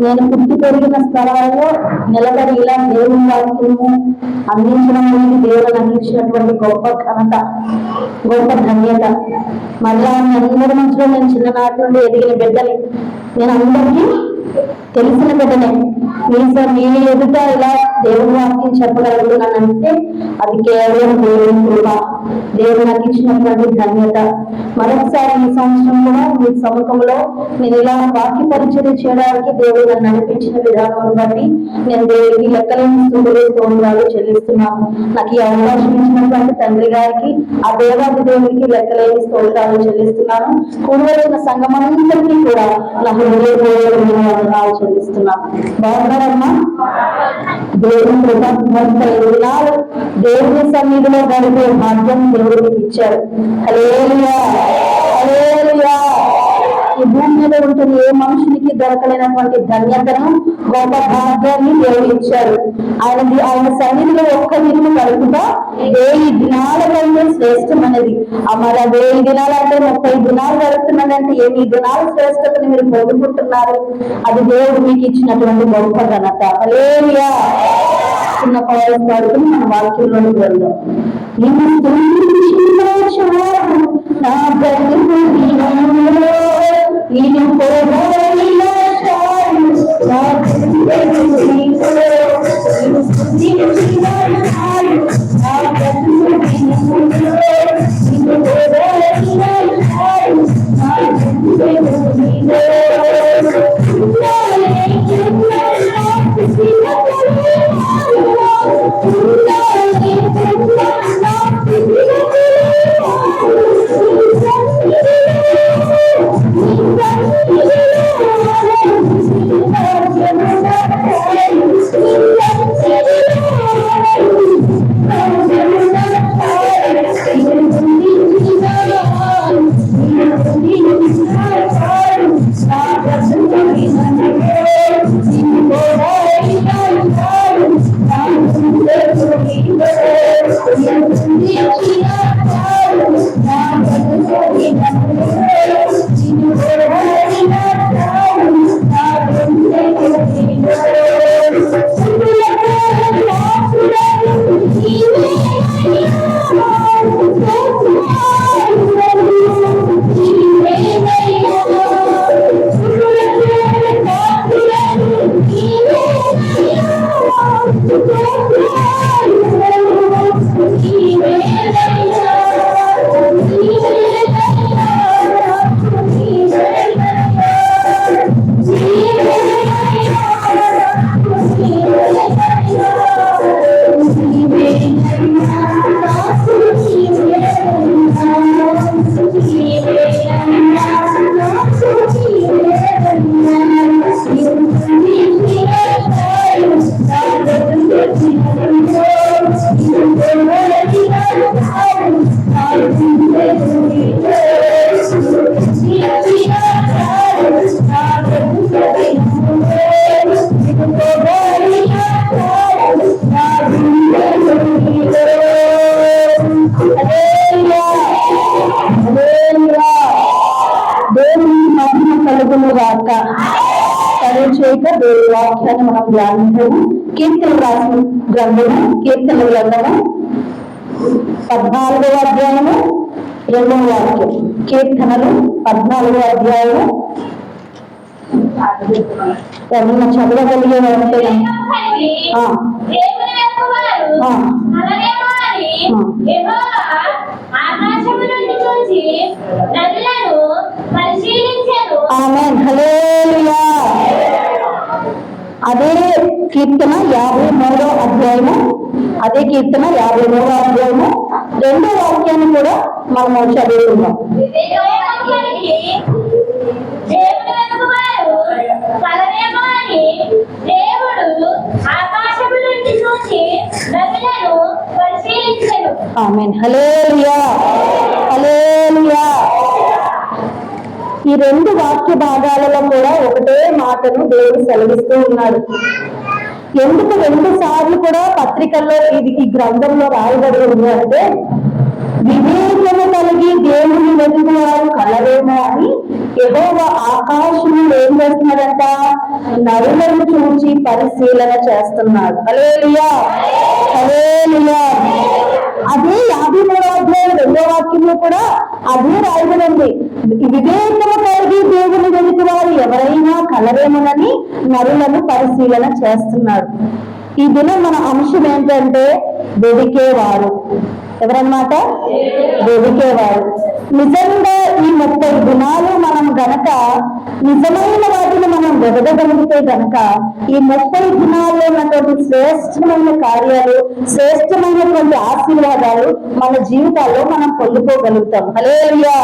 నేను పుట్టి పెరిగిన స్థలాల్లో నిలబడి ఇలా దేవుని వాక్యము అందించడం అనేది దేవుడు నాకు ఇచ్చినటువంటి గొప్ప ఘనత, గొప్ప ధన్యత. మళ్ళా అందరి మధ్యలో నేను చిన్ననాటి నుండి ఎదిగిన బిడ్డని, నేను అందరికీ తెలిసిన బిడ్డనే. మీ ఎదుట ఇలా దేవుని వాక్యం చెప్పగలుగుతున్నానంటే అది కేవలం దేవుని కృప, దేవుడు నాకు ఇచ్చినటువంటి ధన్యత. మరొకసారి ఈ సంవత్సరం కూడా మీ సముఖంలో నేను ఇలా వాక్య పరిచయం చేయడానికి దేవుడు నన్ను నడిపించిన విధానం బట్టి నేను దేవుడికి లెక్కలేని స్తోత్రాలు చెల్లిస్తున్నాను. నాకు ఈ అవకాశం ఇచ్చినటువంటి తండ్రి గారికి, ఆ దేవాది దేవుడికి లెక్కలేని స్తోత్రాలు చెల్లిస్తున్నాను. కూడి వచ్చిన సంఘమందరికీ కూడా నా హృదయపూర్వకమైన చెల్లిస్తున్నాను. బాగున్నారమ్మా? దేవుని కృప 35 దినాలు దేవుని సన్నిధిలో గడిపే భాగ్యం దేవుడికి ఇచ్చారు. హల్లెలూయా, హల్లెలూయా. ఈ భూమి మీద ఉంటుంది ఏ మనుషునికి దొరకలేనటువంటి ధన్యతను, గొప్ప భాగ్యాన్ని దేవుడు ఇచ్చారు. ఆయన సన్నిధిలో ఒక్క దినము గడుపుతా 1000 దినాల కంటే శ్రేష్టమైనది. మరి 1000 దినాలంటే 30 దినాలు గడుపుతున్నాడంటే 8 దినాల శ్రేష్టతని మీరు పొందుకుంటున్నారు. అది దేవుడు మీకు ఇచ్చినటువంటి గొప్ప ఘనత. హల్లెలూయా. చిన్న పౌరం పాడుకుని మన వాక్యంలోకి వెళ్దాం. వాక్యాన్ని మనం ధ్యానించము. కీర్తనలు రాసిన గ్రంథము, కీర్తనల గ్రంథము 14వ అధ్యాయము 2వ వాక్యం. కీర్తనలు 14వ అధ్యాయము ఏమన్నా చదవగలిగే అంటే ఆమేన్. హల్లెలూయా. అదే కీర్తన 53వ అధ్యాయము, అదే కీర్తన 53వ అధ్యాయము 2వ వాక్యాన్ని కూడా మనము చదువుకుందాం. ఆమేన్. హల్లెలూయా, హల్లెలూయా. ఈ 2 వాక్య భాగాలలో కూడా ఒకటే మాటను దేవుడు సెలవిస్తూ ఉన్నాడు. ఎందుకు 2 సార్లు కూడా పత్రికల్లో ఈ గ్రంథంలో రాయబడి ఉంది అంటే వివేకము కలిగి దేవుని వెతుకు వారు కలరేమో అని యెహోవా ఆకాశములు ఏం చేస్తున్నాడంట? నరులను చూచి పరిశీలన చేస్తున్నాడు. హల్లెలూయా, హల్లెలూయా. అదే 53వ అధ్యాయం 2వ వాక్యంలో కూడా అదే రాయబడింది. వివేకము కలిగి దేవుని వెతుకు వారు ఎవరైనా కలరేమోనని నరులను పరిశీలన చేస్తున్నాడు. ఈ దినం మన అంశం ఏంటంటే వెదికేవారు. ఎవరన్నమాట? వెదికేవారు. నిజంగా ఈ 30 దినాలు మనం గనక నిజమైన వాటిని మనం వెదగలిగితే గనక ఈ 30 దినాల్లో ఉన్నటువంటి శ్రేష్టమైన కార్యాలు, శ్రేష్టమైనటువంటి ఆశీర్వాదాలు మన జీవితాల్లో మనం పొందుకోగలుగుతాం. హల్లెలూయా.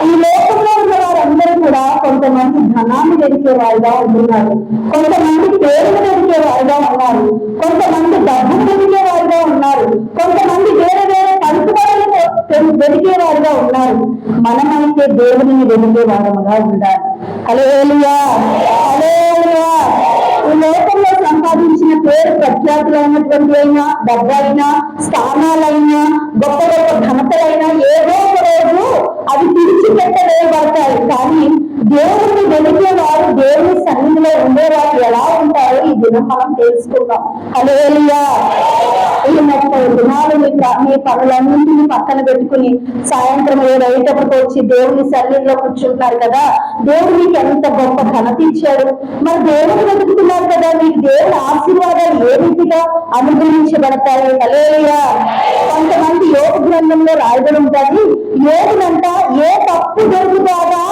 ఈ లోకంలో ఉన్న వారందరూ కూడా కొంతమంది ధనాన్ని వెతికే వారుగా ఉంటున్నారు, కొంతమంది పేరును వెతికే వారుగా ఉన్నారు, కొంతమంది డబ్బును వెతికే వారుగా ఉన్నారు, కొంతమంది వేరే వేరే పలుకుబడులను వెతికే వారుగా ఉన్నారు. మనమైతే దేవుని వెతికే వారముగా ఉండాలి. హల్లెలూయా, హల్లెలూయా. ఈ లోకంలో సంపాదించిన పేరు ప్రఖ్యాతులైనటువంటి అయినా, డబ్బైనా, స్థానాలైనా, గొప్ప గొప్ప ఘనతలైనా ఏదో ఒక రోజు అవి విడిచిపెట్టవేయబడతాయి. కానీ దేవుని వెతికేవారు, దేవుని సన్నిధిలో ఉండేవారు ఎలా ఉంటారో ఈ దినం మనం తెలుసుకుందాం. హల్లెలూయా. ఈ 30 దినాలు మీ పనులన్నింటినీ పక్కన పెట్టుకుని సాయంత్రం 7 అయ్యేటప్పుడు వచ్చి దేవుని సన్నిధిలో కూర్చుంటున్నారు కదా. దేవుడు మీకు ఎంత గొప్ప ఘనత ఇచ్చాడు. మరి దేవుని వెతుకుతున్నారు కదా, మీకు దేవుని ఆశీర్వాదాలు ఏ రీతిగా అనుగ్రహించబడతాయి. హల్లెలూయా. కొంతమంది యోగ గ్రంథంలో రాయబడి ఉంటుంది, యోగునంట ఏ తప్పు దొరుకుతాదా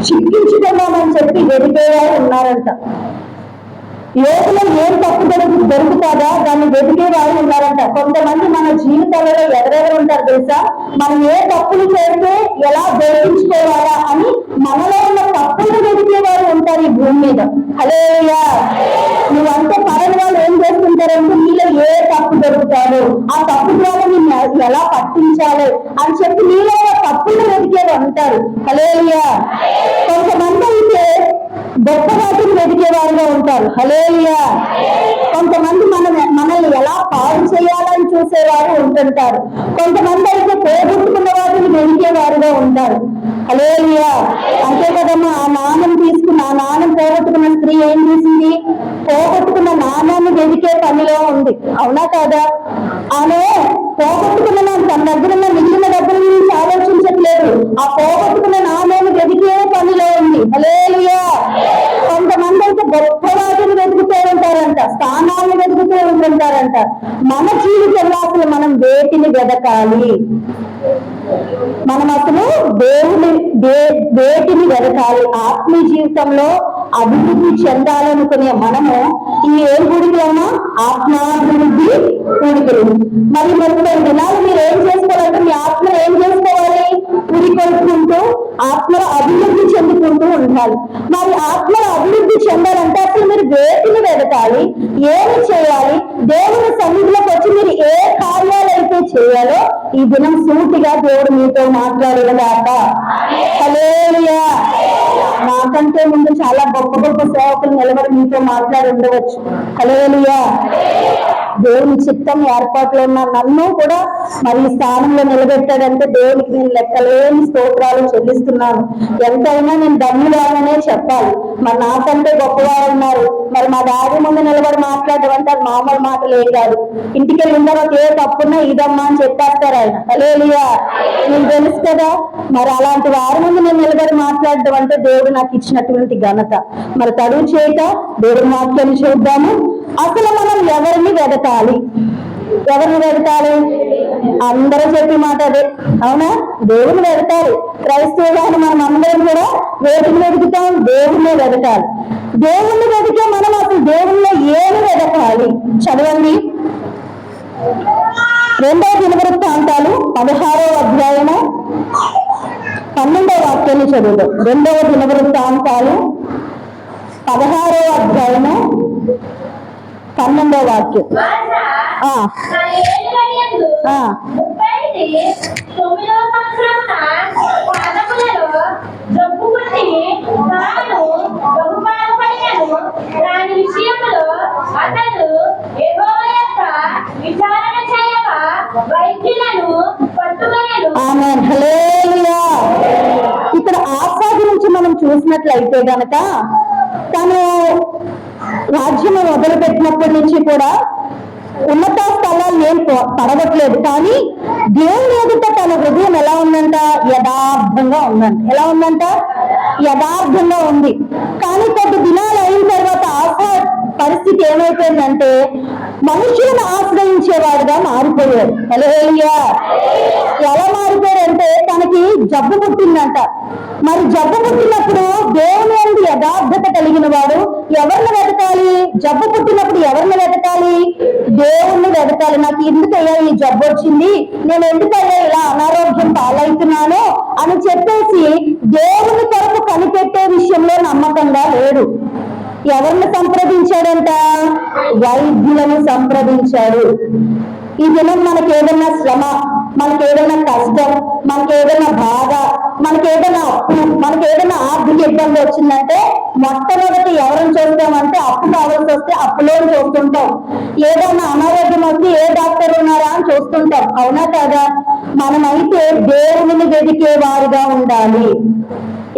చిక్కించుకున్నామని చెప్పి వెతికేవారు ఉన్నారంట. యోగులో ఏం తప్పు దొరుకుతాదా దాన్ని వెతికే వాళ్ళు ఉన్నారంట. కొంతమంది మన జీవితాలలో ఎవరెవరు ఉంటారు తెలుసా? మనం ఏ తప్పులు చేస్తే ఎలా దొరికించుకోవాలా అని మనలో ఉన్న తప్పులు వెతికే వారు ఉంటారు ఈ భూమి మీద. హల్లెలూయా. నువ్వంటే పరని వాళ్ళు ఏం చేస్తుంటారంటే నీలో ఏ తప్పు దొరుకుతాడు, ఆ తప్పు ద్వారా నిన్ను ఎలా పట్టించాలి అని చెప్పి నీలో తప్పులు వెతికేవారు ఉంటారు. హల్లెలూయా. కొంతమంది అయితే గొప్ప వాటిని వెతికేవారుగా ఉంటారు. హల్లెలూయా. కొంతమంది మనల్ని ఎలా పాడు చేయాలని చూసేవారు ఉంటుంటారు. కొంతమంది అయితే పోగొట్టుకున్న వాటిని వెతికేవారుగా ఉంటారు. హల్లెలూయా. అంతే కదమ్మా, ఆ నాణ్యం తీసుకున్న ఆ నాణ్యం పోగొట్టుకున్న స్త్రీ ఏం చేసింది? పోగొట్టుకున్న నాణ్యాన్ని వెతికే పనిలో ఉంది. అవునా కాదా? ఆమె పోగొట్టుకున్న తన దగ్గర ఉన్న మిగిలిన దగ్గర నుంచి ఆలోచించట్లేదు, ఆ పోగొట్టుకున్న నాణ్యాన్ని వెతికే పనిలో ఉంది. హల్లెలూయా. కొంతమంది అయితే గొప్ప వాటిని వెతుకుతూ ఉంటారంట, స్థానాన్ని వెతుకుతూ ఉంటుంటారంట. మన జీవితంలో అసలు మనం వేటిని వెదకాలి? మనం అసలు వేటిని వెదకాలి? ఆత్మీయ జీవితంలో అభివృద్ధి చెందాలనుకునే మనము ఈ ఏ గుడికైనా ఆత్మాభివృద్ధి కూడికలు. మరి 30 దినాలు మీరు ఏం చేసుకోవాలంటే మీ ఆత్మను ఏం చేసుకోవాలి? పురికొల్పుకుంటూ ఆత్మలో అభివృద్ధి చెందుకుంటూ ఉండాలి. మరి ఆత్మలో అభివృద్ధి చెందాలంటే అసలు మీరు వేటిని వెదకాలి? ఏమి చేయాలి? దేవుని సన్నిధిలోకి వచ్చి మీరు ఏ కార్యాలు అయితే చేయాలో ఈ దినం సూటిగా దేవుడు మీతో మాట్లాడేదాక. హల్లెలూయా. నాకంటే ముందు చాలా గొప్ప గొప్ప సేవకులు నిలబడి మీతో మాట్లాడి ఉండవచ్చు. హల్లెలూయా. దేవుని చిత్తం ఏర్పాట్లో ఉన్న నన్ను కూడా మరి ఈ స్థానంలో నిలబెట్టాడంటే దేవునికి నేను లెక్కలేని స్తోత్రాలు చెల్లిస్తున్నాను. ఎంతైనా నేను ధన్యురాలనే చెప్పాలి. మరి నాకంటే గొప్పవారు ఉన్నారు. మరి మా డాడీ ముందు నిలబడి మాట్లాడడం అంటే అది మామూలు మాటలు ఏం కాదు. ఇంటికి వెళ్ళిన తర్వాత ఏ తప్పున్నా ఇదమ్మా అని చెప్పేస్తారు ఆయన. హల్లెలూయా. నీకు తెలుసు కదా. మరి అలాంటి వారి ముందు నేను నిలబడి మాట్లాడడం అంటే దేవుడు నాకు ఇచ్చినటువంటి ఘనత. మరి తడువు చేయక దేవుడి వాక్యాన్ని చూద్దాము. అసలు మనం ఎవరిని వెదకాలి? ఎవరిని వెదకాలి? అందరూ చెప్పే మాట అదే, అవునా? దేవుని వెదకాలి. క్రైస్తవులు మనం అందరం కూడా వేటిని వెతుకుతాం? దేవుణ్ణి వెదకాలి. దేవుణ్ణి వెతికే మనం అసలు దేవుణ్ణిలో ఏమి వెదకాలి? చదవండి. 2వ దినవృత్తాంతాలు 16వ అధ్యాయము 12వ వాక్యాన్ని చదువుతాం. 2వ దినవృత్తాంతాలు 16వ అధ్యాయము 12వ వాక్యం. విచారణ చేయక వైద్యులను పట్టుకొని చూసినట్లయితే గనక తను రాజ్యం మొదలుపెట్టినప్పటి నుంచి కూడా ఉన్నత స్థలాలు ఏం పడగట్లేదు, కానీ దేవుని ఎదుట తన హృదయం ఎలా ఉందంట? యథార్థంగా ఉందంట. ఎలా ఉందంట? యథార్థంగా ఉంది. కానీ కొద్ది దినాలు అయిన తర్వాత పరిస్థితి ఏమైపోయిందంటే మనుషులను ఆశ్రయించేవాడుగా మారిపోయాడు. హల్లెలూయా. ఎలా మారిపోయాడంటే తనకి జబ్బు పుట్టిందంట. మరి జబ్బు పుట్టినప్పుడు దేవుని యందు యథార్థత కలిగిన వాడు ఎవరిని వెతకాలి? జబ్బు పుట్టినప్పుడు ఎవరిని వెతకాలి? దేవుణ్ణి వెతకాలి. నాకు ఎందుకయ్యా ఈ జబ్బు వచ్చింది, నేను ఎందుకయ్యా ఇలా అనారోగ్యం పాలవుతున్నాను అని చెప్పేసి దేవుని కొరకు కనిపెట్టే విషయంలో నమ్మకంగా లేడు. ఎవరిని సంప్రదించాడంట? వైద్యులను సంప్రదించాడు. ఈ దినం మనకి ఏదైనా శ్రమ, మనకి ఏదైనా కష్టం, మనకి ఏదైనా బాధ, మనకి ఏదైనా అప్పు, మనకి ఏదైనా ఆర్థిక ఇబ్బంది వచ్చిందంటే మొట్టమొదటి ఎవరిని చూస్తామంటే అప్పు కావాల్సి వస్తే అప్పులోని చూస్తుంటాం. ఏదైనా అనారోగ్యం వస్తే ఏ డాక్టర్ ఉన్నారా అని చూస్తుంటాం. అవునా కాదా? మనమైతే దేవుని వెతికే వారుగా ఉండాలి.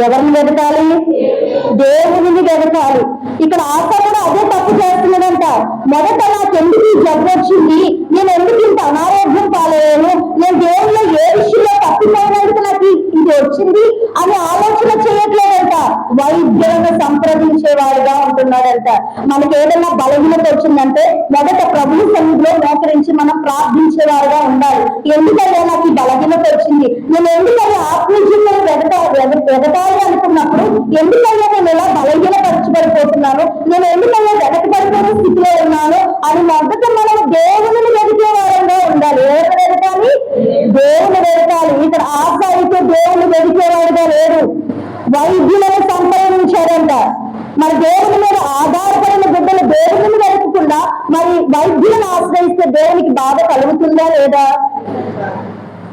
ఎవరిని వెతకాలి? దేవుని వెతకాలి. ఇక్కడ ఆశ కూడా అదే తప్పు చేస్తున్నాడంట. మొదట నాకు ఎందుకు ఈ జబ్బు వచ్చింది, నేను ఎందుకు ఇంత అనారోగ్యం పాలయ్యాను, నేను దేవుల్లో ఏ విషయంలో తప్పిపోయినందుకు నాకు ఇది వచ్చింది అని ఆలోచన చేయట్లేదంట. వైద్యులను సంప్రదించేవాడుగా ఉంటున్నాడంట. మనకి ఏదైనా బలహీనత వచ్చిందంటే మొదట ప్రభువు సన్నిధిలో మోకరించి మనం ప్రార్థించేవారుగా ఉండాలి. ఎందుకంటే నాకు ఈ బలహీనత వచ్చింది, నేను ఎందుకని ఆత్మీయంగా వెతకాలి అనుకున్నప్పుడు ఎందుకయ్యా నేను ఇలా బలహీనపరచబడిపోతున్నాను, నేను ఎందుకయ్యా వెతకబడిపోయిన స్థితిలో ఉన్నాను అని మొదట మనం దేవుని వెతికే వారంగా ఉండాలి. ఎవరిని వెతకాలి? దేవుని వెతకాలి. ఇక్కడ ఆశ అయితే దేవుని వెతికేవాడుగా లేడు. వైద్యులను సంప్రదించాడంట. మరి దేవుని మీద ఆధారపడిన బిడ్డలు దేవుని వెతకకుండా మరి వైద్యులను ఆశ్రయిస్తే దేవునికి బాధ కలుగుతుందా లేదా?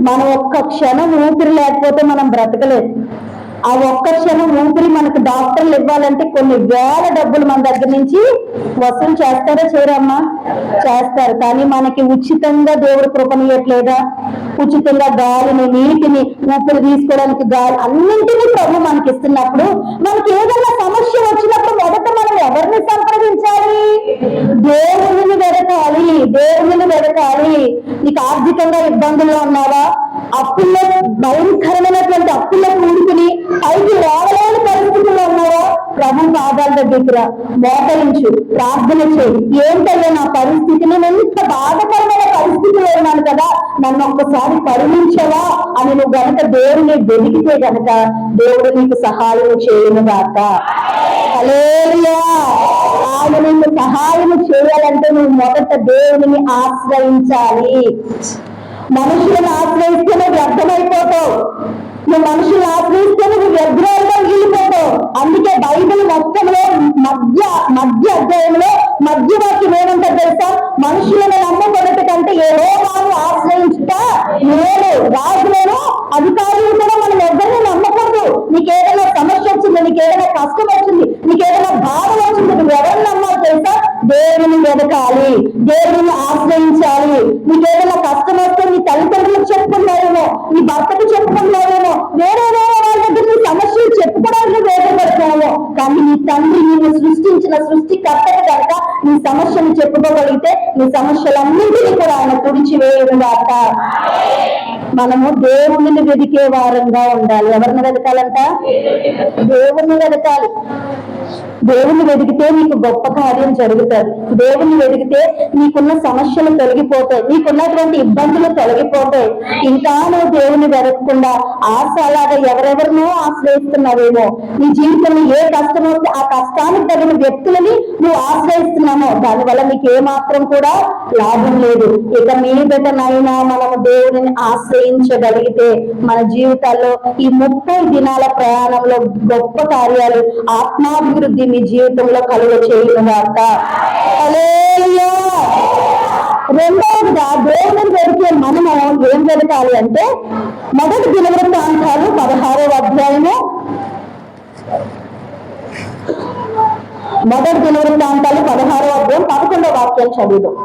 మనం ఒక్క క్షణం ఊపిరి లేకపోతే మనం బ్రతకలేదు. ఆ ఒక్క క్షణం ఊపిరి మనకు డాక్టర్లు ఇవ్వాలంటే కొన్ని వేల డబ్బులు మన దగ్గర నుంచి వసూలు చేస్తారా? చేయరమ్మా? చేస్తారు. కానీ మనకి ఉచితంగా దేవుడు కృపనియట్లేదా? ఉచితంగా గాలిని, నీటిని, ఊపిరి తీసుకోవడానికి గాలి, అన్నింటినీ ప్రభు మనకి ఇస్తున్నప్పుడు మనకి ఏదైనా సమస్య వచ్చినప్పుడు మొదట మనం ఎవరిని సంప్రదించాలి? దేవుని వెతకాలి. దేవుని వెతకాలి. నీకు ఆర్థికంగా ఇబ్బందుల్లో ఉన్నావా? అప్పుల్లో భయంకరమైనటువంటి అప్పుల్లో కూడుకుని పైకి రావలేని పరిస్థితుల్లో ఉన్నావా? ప్రభు పాదాల దగ్గరికి రా, మోకరించు, ప్రార్థన చేయి. ఏంటయ్యా నా పరిస్థితి, నేను ఎంత బాధకరమైన పరిస్థితిలో ఉన్నాను కదా, నన్ను ఒక్కసారి కరుణించవా అని నువ్వు గనక దేవుని వెతికితే గనక దేవుడు నీకు సహాయం చేయను గాక. హల్లెలూయా. ఆయన నీకు సహాయం చేయాలంటే నువ్వు మొదట దేవుని ఆశ్రయించాలి. మనుషులను ఆశ్రయిస్తే నువ్వు వ్యర్థమైపోతావు. నువ్వు మనుషులను ఆశ్రయిస్తే నువ్వు వ్యర్థంగా మిగిలిపోతావు. అందుకే బైబిల్ మొత్తంలో మధ్య అధ్యాయంలో మధ్య వాక్యం ఏమంటారు తెలుసా? మనుషులను నమ్మబడట కంటే యెహోవాను ఆశ్రయించుట మేలు. రాజులను, అధికారులు కూడా మనం ఎవరిని నమ్మకూడదు. నీకేదైనా సమస్య వచ్చింది, నీకేదైనా కష్టం వచ్చింది, నీకేదైనా బాధ వచ్చింది, నువ్వు ఎవరిని నమ్మాలి తెలుసా? దేవుని వెతకాలి, దేవుని ఆశ్రయించాలి. నీకేదైనా కష్టం వస్తే నీ తల్లిదండ్రులకు చెప్పుకున్నారేమో, నీ భర్తకు చెప్పుకున్నారేమో, వేరే వాళ్ళ దగ్గర నీ సమస్యలు చెప్పుకోవడానికి వేదపడుతున్నామో, కానీ నీ తండ్రి నిన్ను సృష్టించిన సృష్టికర్తకు కనుక నీ సమస్యను చెప్పుకోగలిగితే నీ సమస్యలన్నింటినీ కూడా ఆయన తుడిచివేయనుగాక. మనము దేవుని వెతికే వారంగా ఉండాలి. ఎవరిని వెతకాలంట? దేవుని వెతకాలి. దేవుని వెతికితే నీకు గొప్ప కార్యం జరుగుతుంది. దేవుని వెతికితే నీకున్న సమస్యలు తొలగిపోతాయి, నీకున్నటువంటి ఇబ్బందులు తొలగిపోతాయి. ఇంకా నువ్వు దేవుని వెతకకుండా ఆశలాగా ఎవరెవరినో ఆశ్రయిస్తున్నావేమో, నీ జీవితంలో ఏ కష్టం వస్తే ఆ కష్టానికి తగిన వ్యక్తులని నువ్వు ఆశ్రయిస్తున్నామో దానివల్ల నీకు ఏమాత్రం కూడా లాభం లేదు. ఇక మీదటనైనా మనము దేవుని ఆశ్రయించగలిగితే మన జీవితాల్లో ఈ 30 దినాల ప్రయాణంలో గొప్ప కార్యాలు, ఆత్మాభివృద్ధి మీ జీవితంలో కలుగ చేయనుగాక. హల్లెలూయా. రెండవదిగా దేవుని వెతికే మనము ఏం వెతకాలి అంటే మొదటి దినవృత్తాంతాలు 16వ అధ్యాయము, మొదటి దినవృత్తాంతాలు 16వ అధ్యాయం 11వ వాక్యం చదువుదాం.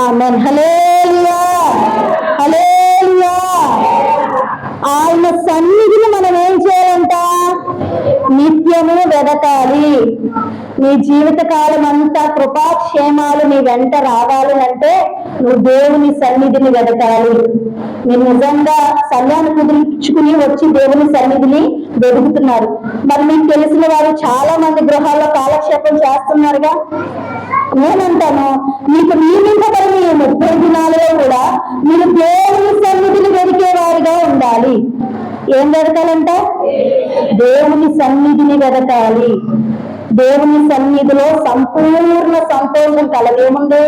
ఆమేన్. హల్లెలూయా. హల్లెలూయా. హల్లెలూయా. ఆయన సన్నిధిని మనం ఏం చేయాలంట? నిత్యము వెదకాలి. నీ జీవిత కాలం అంతా కృపాక్షేమాలు నీ వెంట రావాలి అంటే నువ్వు దేవుని సన్నిధిని వెదకాలి. మీరు నిజంగా సమయాన్ని కుదిరించుకుని వచ్చి దేవుని సన్నిధిని వెతుకుతున్నారు. మరి మీకు తెలిసిన వారు చాలా మంది గృహాల్లో కాలక్షేపం చేస్తున్నారుగా. నేనంటాను, మీకు నియమింపబడిన ఈ 30 దినాలలో కూడా మీరు దేవుని సన్నిధిని వెతికేవారుగా ఉండాలి. ఏం వెతకాలంట? దేవుని సన్నిధిని వెతకాలి. దేవుని సన్నిధిలో సంపూర్ణ సంతోషం కలదేముంది?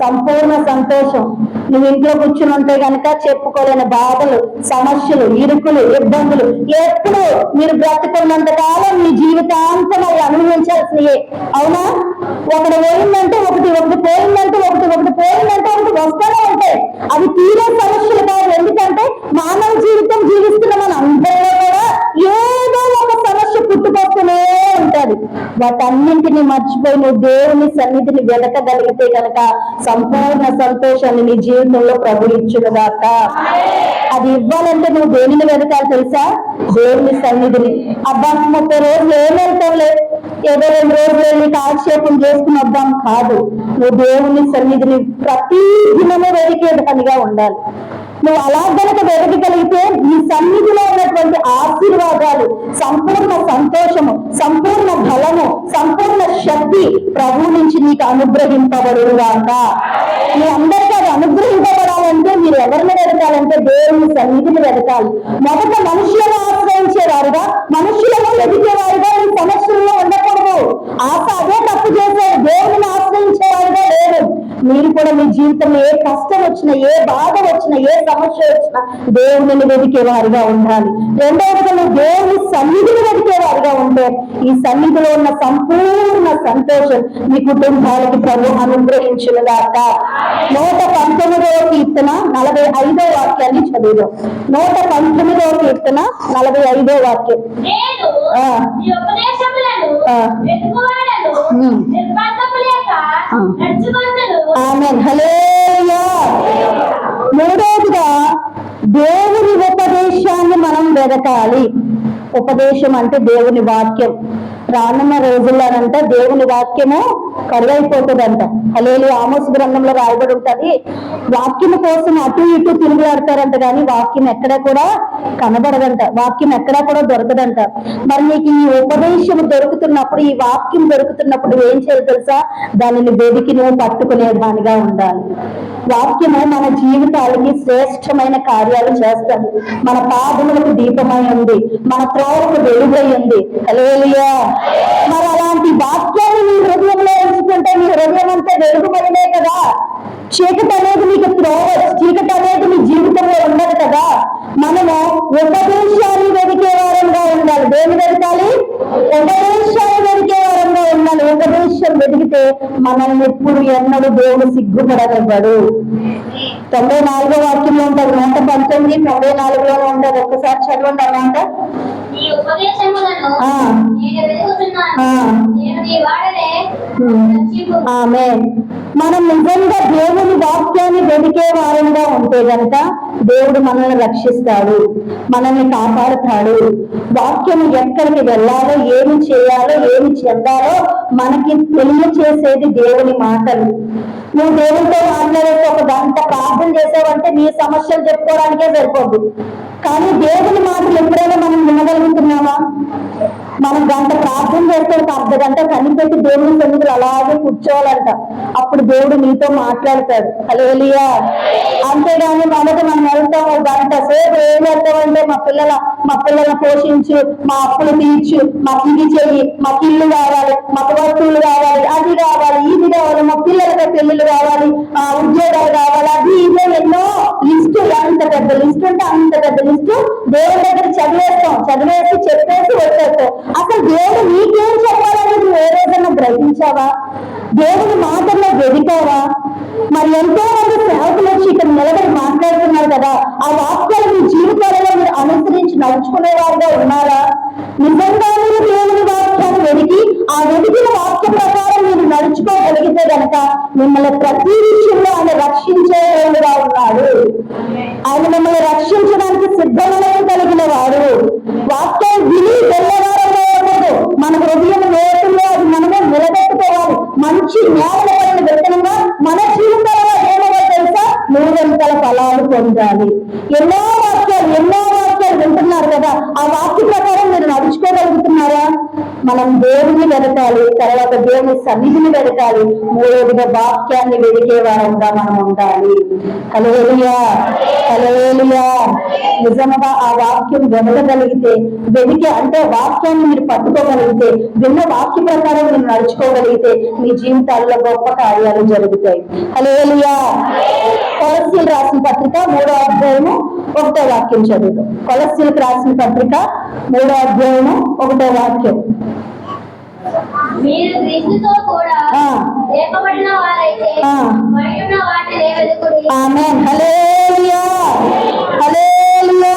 సంపూర్ణ సంతోషం. నువ్వు ఇంట్లో కూర్చుని ఉంటే గనక చెప్పుకోలేని బాధలు, సమస్యలు, ఇరుకులు, ఇబ్బందులు ఎప్పుడు మీరు బ్రతుకున్నంత కాలం మీ జీవితాంతం అవి అనుభవించాల్సినయే. అవునా? ఒకటి పోయిందంటే ఒకటి పోయిందంటే ఒకటి పోయిందంటే ఒకటి వస్తూనే ఉంటాయి. అవి తీరే సమస్యలు కాదు. ఎందుకంటే మానవ జీవితం జీవిస్తున్న మన అందరిలో కూడా ఏదో ఒక సమస్య పుట్టుకొస్తూనే ఉంటది. వాటన్నింటినీ మర్చిపోయి నువ్వు దేవుని సన్నిధిని వెతకగలిగితే కనుక సంపూర్ణ సంతోషాన్ని నీ జీవితంలో ప్రభు ఇచ్చునుగాక. అది ఇవ్వాలంటే నువ్వు దేనిని వెతకాలి తెలుసా? దేవుని సన్నిధిని. అబ్బా 30 రోజులు ఏం వెళ్తావులే, ఏదో 2 రోజులు వెళ్ళి కాలక్షేపం చేసుకుని వద్దాం కాదు. నువ్వు దేవుని సన్నిధిని ప్రతి దినము వెతికేదానిగా ఉండాలి. నువ్వు అలా గనక వెతకగలిగితే ఈ సన్నిధిలో ఉన్నటువంటి ఆశీర్వాదాలు, సంపూర్ణ సంతోషము, సంపూర్ణ బలము, సంపూర్ణ శక్తి ప్రభు నుంచి నీకు అనుగ్రహింపబడుగాక. మీ అందరికీ అది అనుగ్రహింపబడాలంటే మీరు ఎవరిని వెతకాలంటే దేవుని సన్నిధిని వెతకాలి. మొదట మనుషులను ఆశ్రయించేవారుగా, మనుషులను వెతికేవారుగా ఈ సమస్యల్లో ఉండకూడదు. ఆశ అదే తప్పు చేశారు. దేవుని ఆశ్రయించేవారుగా లేదు. మీరు కూడా మీ జీవితంలో ఏ కష్టం వచ్చినా, ఏ బాధ వచ్చినా, ఏ సమస్య వచ్చినా దేవుని వెతికేవారుగా ఉండాలి. రెండవదిగా నువ్వు దేవుని సన్నిధిని వెతికేవారుగా ఉంటే ఈ సన్నిధిలో ఉన్న సంపూర్ణ సంతోషం మీ కుటుంబాలకి ప్రభు అనుగ్రహించునుగాక. 119వ కీర్తన 45వ వాక్యాన్ని చదివాం. 119వ కీర్తన 45వ వాక్యం. ఆమేన్. హల్లెలూయా. మూడవదిగా దేవుని ఉపదేశాన్ని మనం వెతకాలి. ఉపదేశం అంటే దేవుని వాక్యం. రానున్న రోజుల్లోనంట దేవుని వాక్యము కరువైపోతుందంట. హల్లెలూయా. ఆమోస్ గ్రంథంలో రాయబడి ఉంటది. వాక్యం కోసం అటు ఇటు తిరుగులాడతారంట, కానీ వాక్యం ఎక్కడా కూడా కనబడదంట, వాక్యం ఎక్కడా కూడా దొరకదంట. మరి నీకు ఈ ఉపదేశం దొరుకుతున్నప్పుడు, ఈ వాక్యం దొరుకుతున్నప్పుడు ఏం చేయాలి తెలుసా? దానిని వెతికి నువ్వు పట్టుకునే దానిగా ఉండాలి. వాక్యము మన జీవితాలకి శ్రేష్టమైన కార్యాలు చేస్తుంది. మన పాదములకు దీపమై ఉంది, మన త్రోవకు వెలుగై ఉంది. హల్లెలూయా. మరి అలాంటి వాక్యాన్ని నీ హృదయంలో ఉంచుకుంటే నీ హృదయం అంతా వెలుగుబడినే కదా. చీకటి అనేది నీకు త్రోవ, చీకటి అనేది నీ జీవితంలో ఉండదు కదా. మనము ఉపదేశాన్ని వెతికే వారంగా ఉండాలి. దేని వెతకాలి? ఉపదేశాన్ని వెతికే వారంగా ఉండాలి. ఉపదేశం వెతికితే మనల్ని ఎప్పుడు ఎన్నడూ దేవుడు సిగ్గుపడనివ్వడు. 94వ వాక్యంలో ఉంటుంది. 119, 94లోనే ఉంటుంది. ఒక్కసారి చదవండి అన్నమాట. ఆమేన్. మనం నిజంగా దేవుని వాక్యాన్ని వెతికే వారంగా ఉంటే గనక దేవుడు మనల్ని రక్షిస్తాడు, మనల్ని కాపాడుతాడు. వాక్యము ఎక్కడికి వెళ్ళాలో, ఏమి చేయాలో, ఏమి చెందాలో మనకి తెలియచేసేది దేవుని మాటలు. నువ్వు దేవునితో మాట్లాడేసి 1 గంట ప్రార్థన చేసావంటే నీ సమస్యలు చెప్పుకోవడానికే సరిపోద్ది. కానీ దేవుని మాటలు ఎప్పుడైనా మనం వినగలుగుతున్నావా? మనం గంట ప్రార్థన చేస్తే 1 అర్ధ గంట కనిపెట్టి దేవుని సన్నిధిలో అలాగే కూర్చోవాలంట. అప్పుడు దేవుడు నీతో మాట్లాడతాడు. హల్లెలూయా. అంతేగాని మొదట మనం వెళ్తాం 1 గంట సేపు ఏం వెళ్తామంటే మా పిల్లలను పోషించు, మా అప్పులు తీర్చు, మాకు ఇది చెయ్యి, మాకు ఇల్లు కావాలి, మాకు వస్తువులు కావాలి, అది కావాలి, ఇది కావాలి, మా పిల్లలకి పెళ్లిళ్ళు కావాలి, ఉద్యోగాలు కావాలి, అది ఇదే ఎన్నో లిస్టు. అంత పెద్ద లిస్టు ఉంటే అంత పెద్ద లిస్టు దేవుడి దగ్గర చదివేసి చెప్పేసి వచ్చేస్తాం. అసలు దేవుడు నీకేం చెప్పాలని నువ్వు ఏ రోజన్నా గ్రహించావా? దేవుని మాటల్లో వెదికావా? మరి ఎంతో మంది సేవకులు వచ్చి ఇక్కడ నిలబడి మాట్లాడుతున్నారు కదా, ఆ వాక్యాలు మీ జీవితాలలో మీరు అనుసరించి నడుచుకునేవారుగా ఉన్నారా? నిజంగా మీరు దేవుని వాక్యాన్ని వెతికి ఆ వెతికిన వాక్య ప్రకారం మీరు నడుచుకోగలిగితే వెతికితే గనక మిమ్మల్ని ప్రతి విషయంలో ఆయన రక్షించేవాడుగా ఉన్నాడు. ఆయన మిమ్మల్ని రక్షించడానికి సిద్ధమనం కలిగిన వాడు. వాక్యం విని వెళ్ళవారంలో ఉండదు, మన హృదయం లోతుల్లో అది మనమే నిలబెట్టుకోవాలి. మంచి జ్ఞానమైన విత్తనంగా మన జీవితంలో ఏమో తెలుసా, 100 ఫలాలు పొందాలి. ఎన్నో వాక్యాలు వింటున్నారు కదా, ఆ వాక్య ప్రకారం మీరు నడుచుకోగలుగుతున్నారా? మనం దేవుని వెతకాలి, తర్వాత దేవుని సన్నిధిని వెతకాలి, మూడవదిగా వాక్యాన్ని వెతికే వారంగా మనం ఉండాలి. హల్లెలూయా, హల్లెలూయా. నిజంగా ఆ వాక్యం వెతకగలిగితే, వెతికే అంటే వాక్యాన్ని మీరు పట్టుకోగలిగితే, విన్న వాక్య ప్రకారం మీరు నడుచుకోగలిగితే మీ జీవితాల్లో గొప్ప కార్యాలు జరుగుతాయి. హల్లెలూయా. కొలస్సీయులకు రాసిన పత్రిక 3వ అధ్యాయము 1వ వాక్యం చదువుతాం. కొలస్సీయులకు రాసిన పత్రిక 3వ అధ్యాయము 1వ వాక్యం. మీరు క్రీస్తుతో కూడా లేపబడిన వారైతే పైనున్న వాటినే వెతుకుడి. ఆమేన్. హల్లెలూయా, హల్లెలూయా.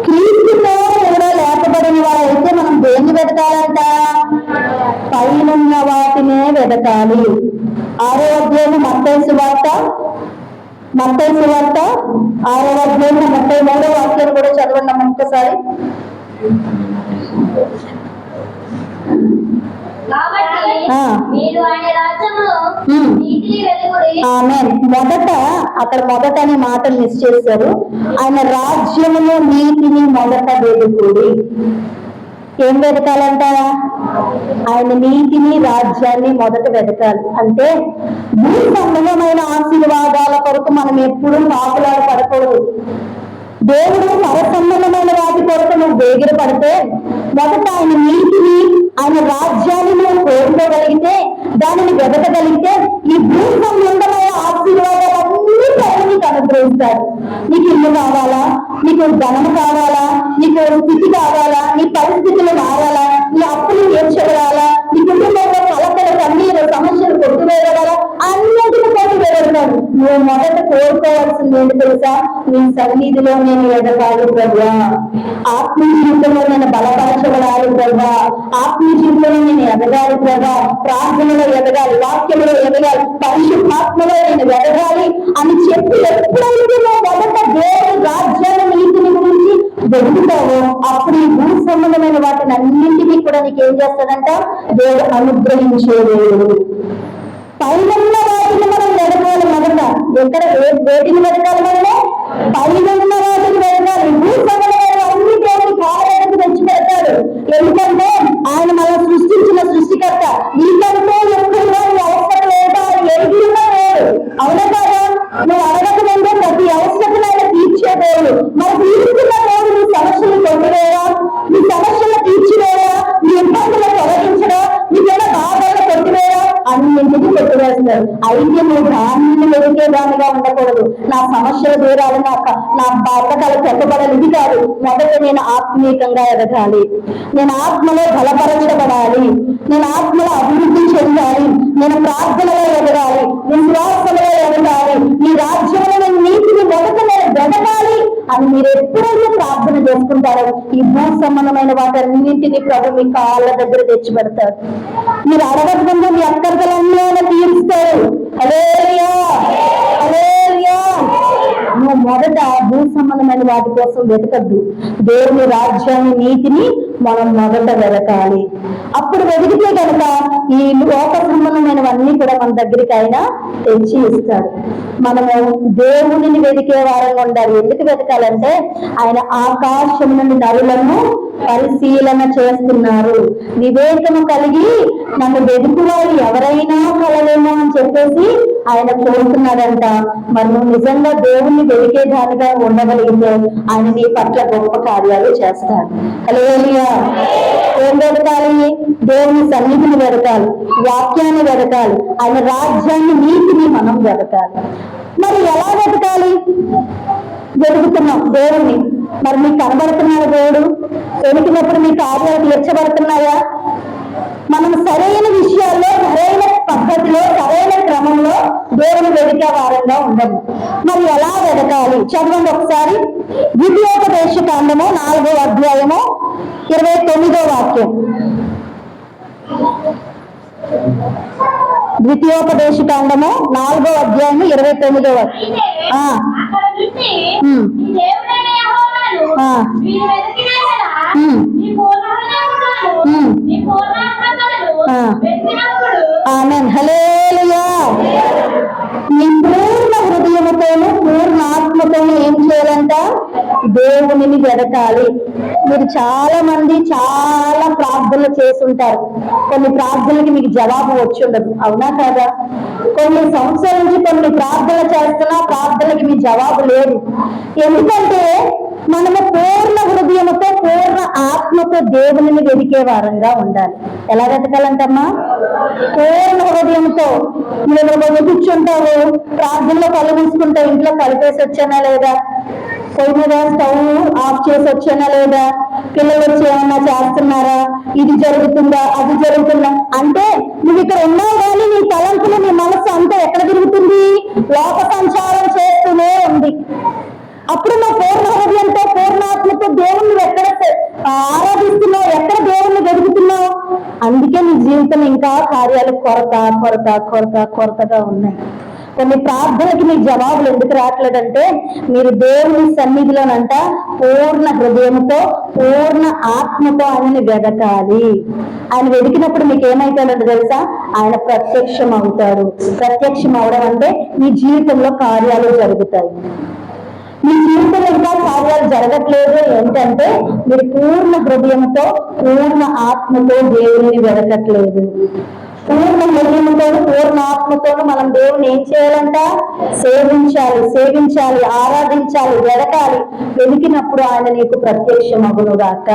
క్రీస్తుతో కూడా లేపబడిన వారైతే మనం దేన్ని వెతకాలంట? పైనున్న వాటినే వెతకాలి. 6వ అధ్యాయం మత్తయి సువార్త 6వ అధ్యాయం 33వ వాక్యం కూడా చదవండి ఒక్కసారి. మొదట అనే మాటలు మిస్ చేశారు. ఆయన రాజ్యములో నీతిని మొదట వెతుకుడి. ఏం వెతకాలంట? ఆయన నీతిని రాజ్యాన్ని మొదట వెతకాలి. అంటే భూ సంబంధమైన ఆశీర్వాదాల కొరకు మనం ఎప్పుడూ పాపులాడు పడకూడదు. దేవుడు పర సంబంధమైన వాటి కొరకు నువ్వు వేగిర పడితే, మొదట ఆయన నీతిని, ఆయన రాజ్యాన్ని నువ్వు కోరుకోగలిగితే, దానిని వెతకగలిగితే, ఈ భూ సంబంధమైన ఆశీర్వాదాలన్నీ నీకు అనుగ్రహిస్తాడు. నీకు ఇల్లు కావాలా, నీకు ధనము కావాలా, నీకు స్థితి కావాలా, నీ పరిస్థితులు మారాలా, నీ అప్పులు తీర్చగలాలా, నీ కుటుంబంలో కలకల కన్నీరు సమస్యలు కొట్టువేయగలరా, అన్నింటిని కొట్టువేయగలుగుతాడు. నువ్వు మొదట కోరుకోవాల్సింది ఏంటి తెలుసా? నీ సన్నిధిలో నేను ఎదగాలి ప్రభా, ఆత్మీయ జీవితంలో నేను బలపరచబడాలి ప్రభా, ఆత్మీయ జీవితంలో నేను ఎదగాలి ప్రభా, ప్రార్థనలో ఎదగాలి, వాక్యంలో ఎదగాలి, పరిశుద్ధాత్మలో నేను ఎదగాలి అని చెప్పి ఎప్పుడైతే నువ్వు మొదట దేవుని రాజ్యాన్ని నీతిని గురించి వెతుకుతావో, అప్పుడు ఈ భూ సంబంధమైన వాటిని అన్నింటినీ కూడా నీకేం చేస్తాడంట? దేవుడు అనుగ్రహించే దేవుడు. పైనున్న వాటిని మనం వెతకాలి. మొదట ఎక్కడ వేటిని వెతకాలి? మనమే పైనున్న వాటిని వెతకాలి. భూ సంబంధమైన అన్ని దేవుడు కావాలని తెచ్చి పెడతాడు. ఎందుకంటే ఆయన మనం సృష్టించిన సృష్టికర్త. నీకంటే ఎక్కువగా నీ అవసరం లేదా అని ఎరుగున్నా లేడు. అవునా కాదా? నువ్వు అడగకముందే ప్రతి అవసరం ఆయన తీర్చే దేవుడు. మరి తీర్చుకున్న దేవుడు నీ సమస్యలు కొట్టివేయరా, నీ సమస్యలు తీర్చివేయరా, నీ ఇబ్బందులు తొలగించడా, నీకేనా బాధలు కొట్టివేయరా, అన్నింటినీ కొట్టివేస్తాడు. అయితే నువ్వు దాన్ని వెతికేదానిగా ఉండకూడదు. నా సమస్యలు తీరాలి, నా బాధకాలు చెప్పబడాలి, ఇది కాదు. మొదట నేను ఆత్మీయంగా ఎదగాలి, నేను ఆత్మలో బలపరచబడాలి, నేను ఆత్మలో అభివృద్ధి చెందాలి, నేను ప్రార్థనలో ఎదగాలి, విశ్వాసంలో ఎదగాలి, ఈ రాజ్యంలో నేను నీతిని మొదట నేను వెతకాలి అని మీరు ఎప్పుడైతే ప్రార్థన చేసుకుంటారో, ఈ భూ సంబంధమైన వాటన్నింటినీ ప్రభు మీ కాళ్ళ దగ్గర తెచ్చి పెడతారు. మీరు అడగకుండా మీ అక్కర్తలన్నీ ఆయన తీరుస్తారు. హల్లెలూయా, హల్లెలూయా. నువ్వు మొదట భూ సంబంధమైన వాటి కోసం వెతకద్దు. దేవుని రాజ్యాన్ని నీతిని మనం మొదట వెతకాలి. అప్పుడు వెతికితే కనుక ఈ లోక సంబంధమైనవన్నీ కూడా మన దగ్గరికి ఆయన తెచ్చి ఇస్తాడు. మనము దేవుడిని వెతికే వారంగా ఉండాలి. ఎందుకు వెతకాలంటే ఆయన ఆకాశం నుండి నరులను పరిశీలన చేస్తున్నారు. వివేకము కలిగి నన్ను వెతుకువారు ఎవరైనా కలవేమో అని చెప్పేసి ఆయన చూస్తున్నాడంట. మరి నువ్వు నిజంగా దేవుణ్ణి వెతికేదానిగా ఉండగలిగితే ఆయన నీ పట్ల గొప్ప కార్యాలు చేస్తాడు. హల్లెలూయా. ఏం వెతకాలి? దేవుని సన్నిధిని వెతకాలి, వాక్యాన్ని వెతకాలి, ఆయన రాజ్యాన్ని నీతిని మనం వెతకాలి. మరి ఎలా వెతకాలి? వెతుకుతున్నాం దేవుణ్ణి. మరి మీకు కనబడుతున్నాడు దేవుడు? వెతికినప్పుడు మీ కార్యాలు తీర్చబడుతున్నాయా? మనం సరైన విషయాల్లో, సరైన పద్ధతిలో, సరైన క్రమంలో దేవుని వెతికే వారంగా ఉండము. మరి ఎలా వెతకాలి? చదవండి ఒకసారి. ద్వితీయోపదేశ కాండము 4వ అధ్యాయము 29వ వాక్యం. ద్వితీయోపదేశకాండము 4వ అధ్యాయం 29వ. అయితే అక్కడ నుండి ఉమ్. నీ దేవుడైన యెహోవాను ఆ. మీరు వెతికిన యెడల ఉమ్. నీ పూర్ణ హృదయముతోను ఉమ్. నీ పూర్ణాత్మతోను ఆ. వెతికినప్పుడు ఆమేన్. హల్లెలూయా. నీ పూర్ణ హృదయముతోను పూర్ణ ఆత్మతోను ఏం చేయాలంట? దేవునిని వెదకాలి. మీరు చాలా మంది చాలా ప్రార్థనలు చేసుంటారు. కొన్ని ప్రార్థనలకి మీకు జవాబు వచ్చి ఉండదు, అవునా కాదా? కొన్ని సంవత్సరాల నుంచి కొన్ని ప్రార్థనలు చేస్తున్నా ప్రార్థనలకి మీ జవాబు లేదు. ఎందుకంటే మనము పూర్ణ హృదయముతో పూర్ణ ఆత్మతో దేవునిని వెదికే వారంగా ఉండాలి. ఎలా వెతకాలంటమ్మా? పూర్ణ హృదయంతో. మీరు కూర్చుంటారు, ప్రార్థనలో కళ్ళు మూసుకుంటావు, ఇంట్లో కలిపేసి వచ్చానా లేదా, పొయ్యి మీద స్టవ్ ఆఫ్ చేసి వచ్చానా లేదా, పిల్లలు వచ్చి ఏమన్నా చేస్తున్నారా, ఇది జరుగుతుందా అది జరుగుతుందా అంటే నువ్వు ఇక్కడ ఉన్నావు కానీ నీ తలంపులు నీ మనస్సు అంతా ఎక్కడ తిరుగుతుంది? లోక సంచారం చేస్తూనే ఉంది. అప్పుడు నువ్వు పూర్ణ హృదయంతో పూర్ణాత్మతో దేవుణ్ణి ఎక్కడ ఆరాధిస్తున్నావు, ఎక్కడ దేవుణ్ణి వెతుకుతున్నావు? అందుకే నీ జీవితం ఇంకా కార్యాలు కొరతగా ఉన్నాయి. కొన్ని ప్రార్థనకి మీకు జవాబులు ఎందుకు రావట్లేదంటే మీరు దేవుని సన్నిధిలోనంట పూర్ణ హృదయంతో పూర్ణ ఆత్మతో ఆయనని వెదకాలి. ఆయన వెతికినప్పుడు మీకు ఏమైతాడంటే తెలుసా? ఆయన ప్రత్యక్షం అవుతాడు. ప్రత్యక్షం అవడం అంటే మీ జీవితంలో కార్యాలు జరుగుతాయి. మీ జీవితంలో ఇంకా కార్యాలు జరగట్లేదు ఏంటంటే మీరు పూర్ణ హృదయంతో పూర్ణ ఆత్మతో దేవుని వెదకట్లేదు. పూర్ణ హృదయంతో పూర్ణ ఆత్మతోను మనం దేవుని ఏం చేయాలంట? సేవించాలి, ఆరాధించాలి, వెదకాలి. వెతికినప్పుడు ఆయన నీకు ప్రత్యక్షం అగునుగాక.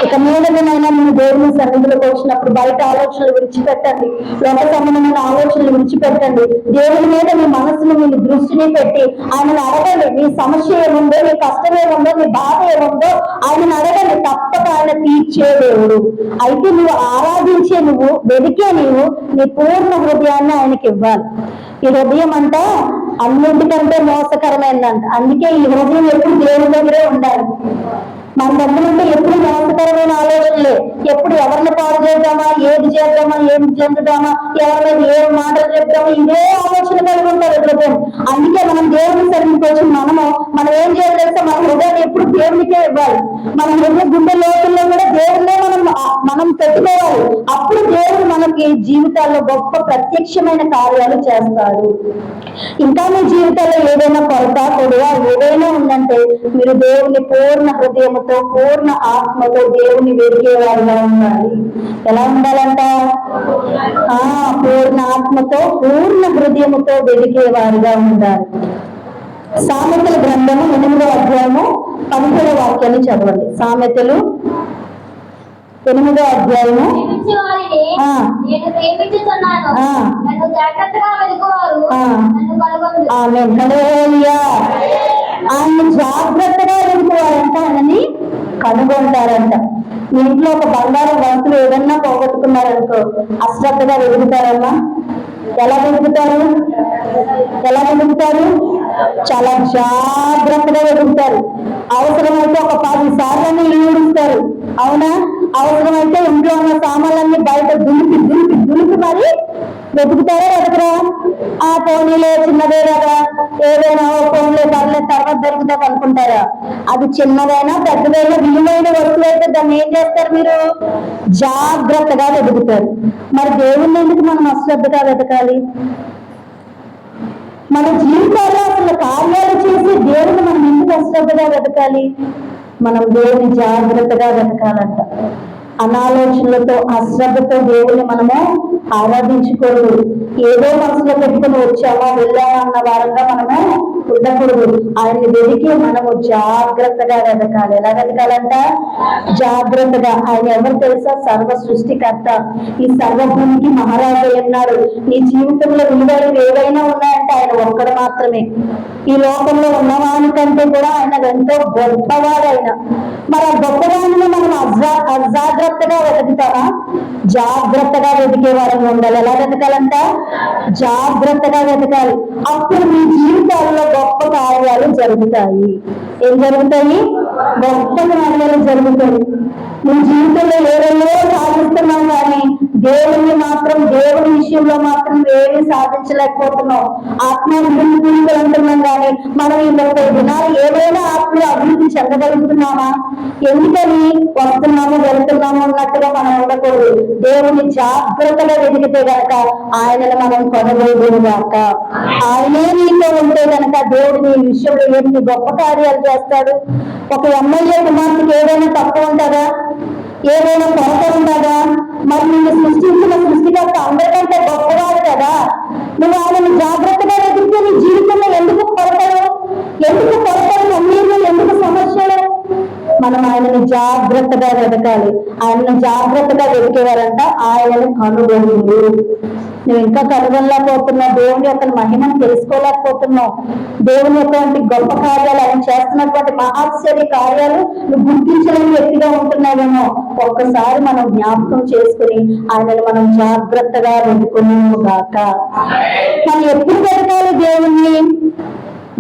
ఇక మీదనైనా మీరు దేవుని సన్నిధిలోకి వచ్చినప్పుడు బయట ఆలోచనలు విడిచిపెట్టండి, లోక సంబంధమైన ఆలోచనలు విడిచిపెట్టండి. దేవుని మీద మీ మనసును మీ దృష్టిని పెట్టి ఆయనను అడగండి. నీ సమస్య ఏముందో, నీ కష్టం ఏముందో, నీ బాధ ఏముందో ఆయనను అడగండి. తప్పక ఆయన తీర్చే దేవుడు. అయితే నువ్వు ఆరాధించే, నువ్వు వెదికే నీవు నీ పూర్ణ హృదయాన్ని ఆయనకి ఇవ్వాలి. ఈ హృదయం అంట అన్నింటికంటే మోసకరమైందంట. అందుకే ఈ హృదయం ఎప్పుడు దేవుని దగ్గరే ఉండాలి. మన దగ్గరుంటే ఎప్పుడు మోసకరమైన ఆలోచనలే, ఎప్పుడు ఎవరిని పాడు చేద్దామా, ఏది చేద్దామా, ఏం చెందుదామా, ఎవరి మీద ఏ మాటలు చెప్తామా, ఇదే ఆలోచన కలిగి ఉంటారు హృదయం. అందుకే మనం దేవుని సన్నిధికి వచ్చి మనం ఏం చేయాలి తెలుసా? మన హృదయాన్ని ఎప్పుడు దేవునికే ఇవ్వాలి. మన హృదయ గుండె లోతుల్లో కూడా దేవుడినే మనం పెట్టుకోవాలి. అప్పుడు దేవుడు మనకి జీవితాల్లో గొప్ప ప్రత్యక్షమైన కార్యాలు చేస్తాడు. ఇంకా మీ జీవితాల్లో ఏదైనా కొరత కొడువ ఏదైనా ఉందంటే మీరు దేవుని పూర్ణ హృదయంతో పూర్ణ ఆత్మతో దేవుని వెతికేవారుగా ఉండాలి. ఎలా ఉండాలంట? పూర్ణ ఆత్మతో పూర్ణ హృదయముతో వెతికేవారుగా ఉండాలి. సామెతల గ్రంథము 8వ అధ్యాయము 17వ వాక్యాన్ని చదవండి. సామెతలు 8వ అధ్యాయము. ఆమేన్. హల్లెలూయా. ఆయన జాగ్రత్తగా వెతుకువారంట, ఆయనని కనుగొంటారంట. మీ ఇంట్లో ఒక బంగారం వస్తువులు ఏదన్నా పోగొట్టుకున్నారనుకో అశ్రద్ధగా వెతుకుతారమ్మా. ఎలా వెతుకుతారు? చాలా జాగ్రత్తగా వెతుకుతారు. అవసరమైతే ఒక 10 సార్లు ఈడుస్తారు, అవునా? అవసరమైతే ఇంట్లో ఉన్న సామాన్లన్నీ బయట దులిపి మరి వెతుకుతారా వెతకరా? ఆ ఫోన్లే చిన్నదే కదా, ఏదైనా ఫోన్లే పర్లేదు తర్వాత దొరుకుతాం అనుకుంటారా? అది చిన్నదైనా పెద్దదైనా విలువైన వస్తువు అయితే దాన్ని ఏం చేస్తారు? మీరు జాగ్రత్తగా వెతుకుతారు. మరి దేవుణ్ణి ఎందుకు మనం అశ్రద్ధగా వెతకాలి? మన జీవితాల్లో అసలు కార్యాలు చేసి దేవుని మనం ఎందుకు అశ్రద్ధగా వెతకాలి? మనం దేవుని జాగ్రత్తగా వెతకాలంట. అనాలోచనలతో అశ్రద్ధతో దేవుని మనము ఆరాధించకూడదు. ఏదో మనసులో పెట్టుకుని వచ్చామా వెళ్ళామా అన్న వారంగా మనము ఉండకూడదు. ఆయన్ని వెతికి మనము జాగ్రత్తగా వెతకాలి. ఎలా వెతకాలంట? జాగ్రత్తగా. ఆయన ఎవరు తెలుసా? సర్వ సృష్టికర్త, ఈ సర్వభూమికి మహారాజు అన్నాడు. నీ జీవితంలో విలువలు ఏవైనా ఉన్నాయంటే ఆయన ఒక్కడు మాత్రమే. ఈ లోకంలో ఉన్నవానికంటే కూడా ఆయన ఎంతో గొప్పవాడైన. మరి ఆ గొప్పవాడిని మనం అజాగ్రత్తగా వెతుకుతామా? జాగ్రత్తగా వెతికే వారిని ఉండాలి. ఎలా వెతకాలంట? జాగ్రత్తగా వెతకాలి. అప్పుడు మీ జీవితాల్లో గొప్ప కార్యాలు జరుగుతాయి. ఏం జరుగుతాయి? గొప్ప కార్యాలు జరుగుతాయి. నీ జీవితంలో ఏదో సాధిస్తున్నావు కానీ దేవుని విషయంలో మాత్రం ఏమీ సాధించలేకపోతున్నావు. ఆత్మాభివృద్ధి అంటున్నాం కానీ మనం ఈ 30 దినాలు ఏదైనా ఆత్మీయ అభివృద్ధి చెందగలుగుతున్నామా? ఎందుకని వస్తున్నాము వెళ్తున్నాము అన్నట్టుగా మనం ఉండకూడదు. దేవుని జాగ్రత్తగా వెతికితే గనక ఆయనను మనం కొనగలుగుతాము గాక. ఆయనే నీతో ఉంటే గనక దేవుడు నీ విషయంలో ఎన్ని గొప్ప కార్యాలు చేస్తాడు. ఒక ఎమ్మెల్యే కుమార్తెకి ఏదైనా తక్కువ ఉంటుందా? ఏదైనా కొరత ఉంటుందా? మరి నిన్ను సృష్టించిన సృష్టికర్త అందరికంటే గొప్పవాడు కదా. నువ్వు ఆయనను జాగ్రత్తగా వెతికితే నీ జీవితంలో ఎందుకు కొరతలు, కన్నీళ్ళు, ఎందుకు సమస్యలు? మనం ఆయనను జాగ్రత్తగా వెతకాలి. ఆయనను జాగ్రత్తగా వెతికేవారంట ఆయనను కనుగొండు. నువ్వు ఇంకా కనుగొనలేకపోతున్నావు. దేవుని యొక్క మహిమను తెలుసుకోలేకపోతున్నావు. దేవుని యొక్క గొప్ప కార్యాలు, ఆయన చేస్తున్నటువంటి మహాశ్చర్య కార్యాలు నువ్వు గుర్తించలేని వ్యక్తిగా ఉంటున్నావేమో. ఒక్కసారి మనం జ్ఞాపకం చేసుకుని ఆయనను మనం జాగ్రత్తగా వెతుకున్నాము గాక. మనం ఎప్పుడు వెతకాలి దేవుణ్ణి?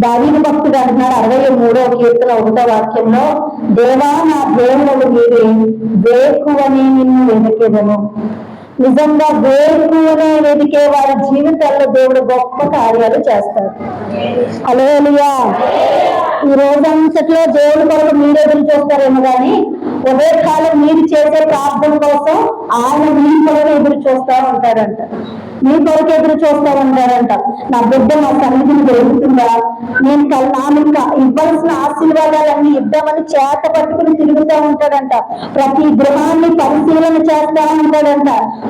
దావీదు భక్తుడు అంటున్నాడు 63వ కీర్తన 1వ వాక్యంలో, దేవా నా దేవుడు మీరే, వేకువని నిన్ను వెతికెదను. నిజంగా వేకువనే వెతికే వారి జీవితాల్లో దేవుడు గొప్ప కార్యాలు చేస్తాడు. హల్లెలూయా. ఈ రోజంతట్లో దేవుడి కొరకు మీరు ఎదురు చూస్తారేమో కానీ ఉదయ కాలం మీరు చేసే ప్రార్థన కోసం ఆయన మీ కొరకు ఎదురు చూస్తూ ఉంటాడంట. మీ కొరకు ఎదురు చూస్తూ ఉంటారంట. నా బిడ్డ నా సన్నిధిని దొరుకుతుందా? నేను నాకు ఇవ్వాల్సిన ఆశీర్వాదాలన్నీ ఇద్దామని చేత పట్టుకుని తిరుగుతూ ఉంటాడంట. ప్రతి గృహాన్ని పరిశీలన చేస్తా ఉంటాడంట.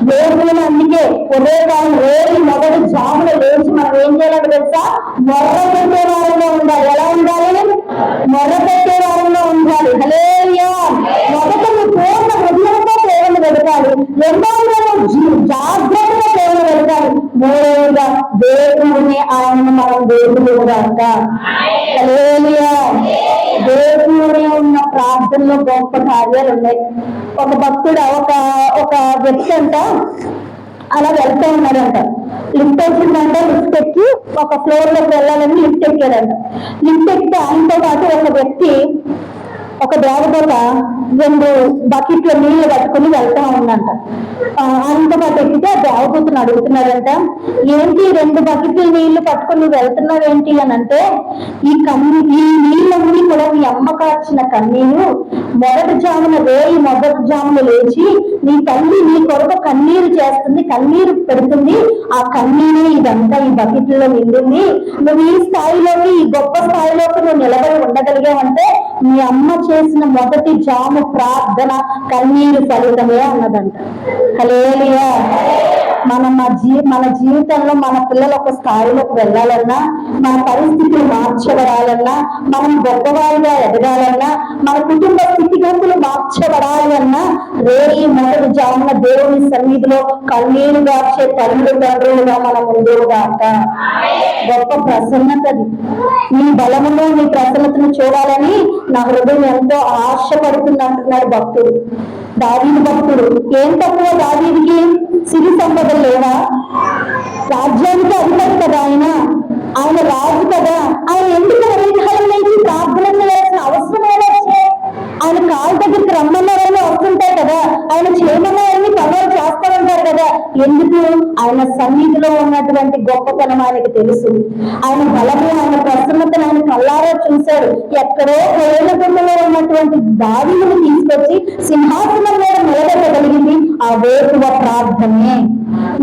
వేరుని అందుకే ఉదయకాలం రోజు మొదటి జాములు లేచి మనం ఏం చేయాలని తెలుసా? మొర్ర పెట్టే వారంలో ఉండాలి. ఎలా ఉండాలి? మొర్ర పెట్టే వారంలో ఉండాలి. హల్లెలూయా. మొదట మీ పూర్ణ హృదయంతో దేవుని వెతకాలి. రెండవగా జాగ్రత్తగా దేవుని వెతకాలి. మూడవగా దేవుని ఆయనను మనం దేవుడుగాక. హల్లెలూయా. దేవుని ఉన్న ప్రార్థనలో గొప్ప కార్యాలు ఉన్నాయి. ఒక భక్తుడు ఒక వ్యక్తి అంట అలా వెళ్తూ ఉన్నాడంట. లిఫ్ట్ వచ్చిందంట. లిఫ్ట్ ఎక్కి ఒక ఫ్లోర్ లోకి వెళ్ళాలని లిఫ్ట్ ఎక్కాడంట. లిఫ్ట్ ఎక్కితే ఆయనతో పాటు ఒక వ్యక్తి, ఒక దేవదూత 2 బకెట్ల నీళ్లు కట్టుకుని వెళ్తా ఉందంట. ఆయనతో పాటు ఎక్కితే ఆ దేవదూతను అడుగుతున్నాడంట, ఏంటి 2 బకెట్ల నీళ్లు పట్టుకుని వెళ్తున్నావు ఏంటి అని అంటే, ఈ నీళ్ళన్నీ కూడా మీ అమ్మ కాచిన కన్నీరు. మొదటి జామున లేచి నీ తల్లి నీ కొరకు కన్నీరు చేస్తుంది, కన్నీరు పెడుతుంది. ఆ కన్నీరు ఇదంతా ఈ బకెట్లలో నిండింది. నువ్వు ఈ స్థాయిలోకి, ఈ గొప్ప స్థాయిలోకి నువ్వు నిలబడి ఉండగలిగావంటే మీ అమ్మ చేసిన మొదటి జాము ప్రార్థన కన్నీరు ఫలితమే అన్నదంట. హల్లెలూయా. మన జీవితంలో మన పిల్లలు ఒక స్థాయిలోకి వెళ్ళాలన్నా, మన పరిస్థితులు మార్చబడాలన్నా, మనం గొప్పవారిగా ఎదగాలన్నా, మన కుటుంబ స్థితిగతులు మార్చబడాలి అన్నా రేయి మొదటి జామున దేవుని సన్నిధిలో కన్నీరు గార్చే తండ్రులుగా మనం ఉండేగాక. గొప్ప ప్రసన్నతది. నీ బలములో నీ ప్రసన్నతను చూడాలని నా హృదయం ఎంతో ఆశపడుతుంది అంటున్నాడు భక్తుడు. దావీదు భక్తుడు. ఏం తక్కువ దావీదుకి? సిరి సంపదలు లేవా? రాజ్యానికి అధిపతి కదా ఆయన రాజు కదా. ఆయన ఎందుకు ఉదయకాలం నుంచి ప్రార్థన చేయాల్సిన అవసరం ఏదొచ్చే? ఆయన కాళ్ళ దగ్గరికి రమ్మన్నారని వస్తుంటాయి కదా. ఆయన చేయమన్నారని పనులు చేస్తా ఉంటారు కదా. ఎందుకు? ఆయన సన్నిధిలో ఉన్నటువంటి గొప్పతనం ఆయనకు తెలుసు. ఆయన బలము, ఆయన ప్రసన్నతను ఆయన కళ్ళారా చూశాడు. ఎక్కడో కోయలగుండలో ఉన్నటువంటి దావీదును తీసుకొచ్చి సింహాసనం మీద నిలబెట్టగలిగింది ఆ వేకువ ప్రార్థనే.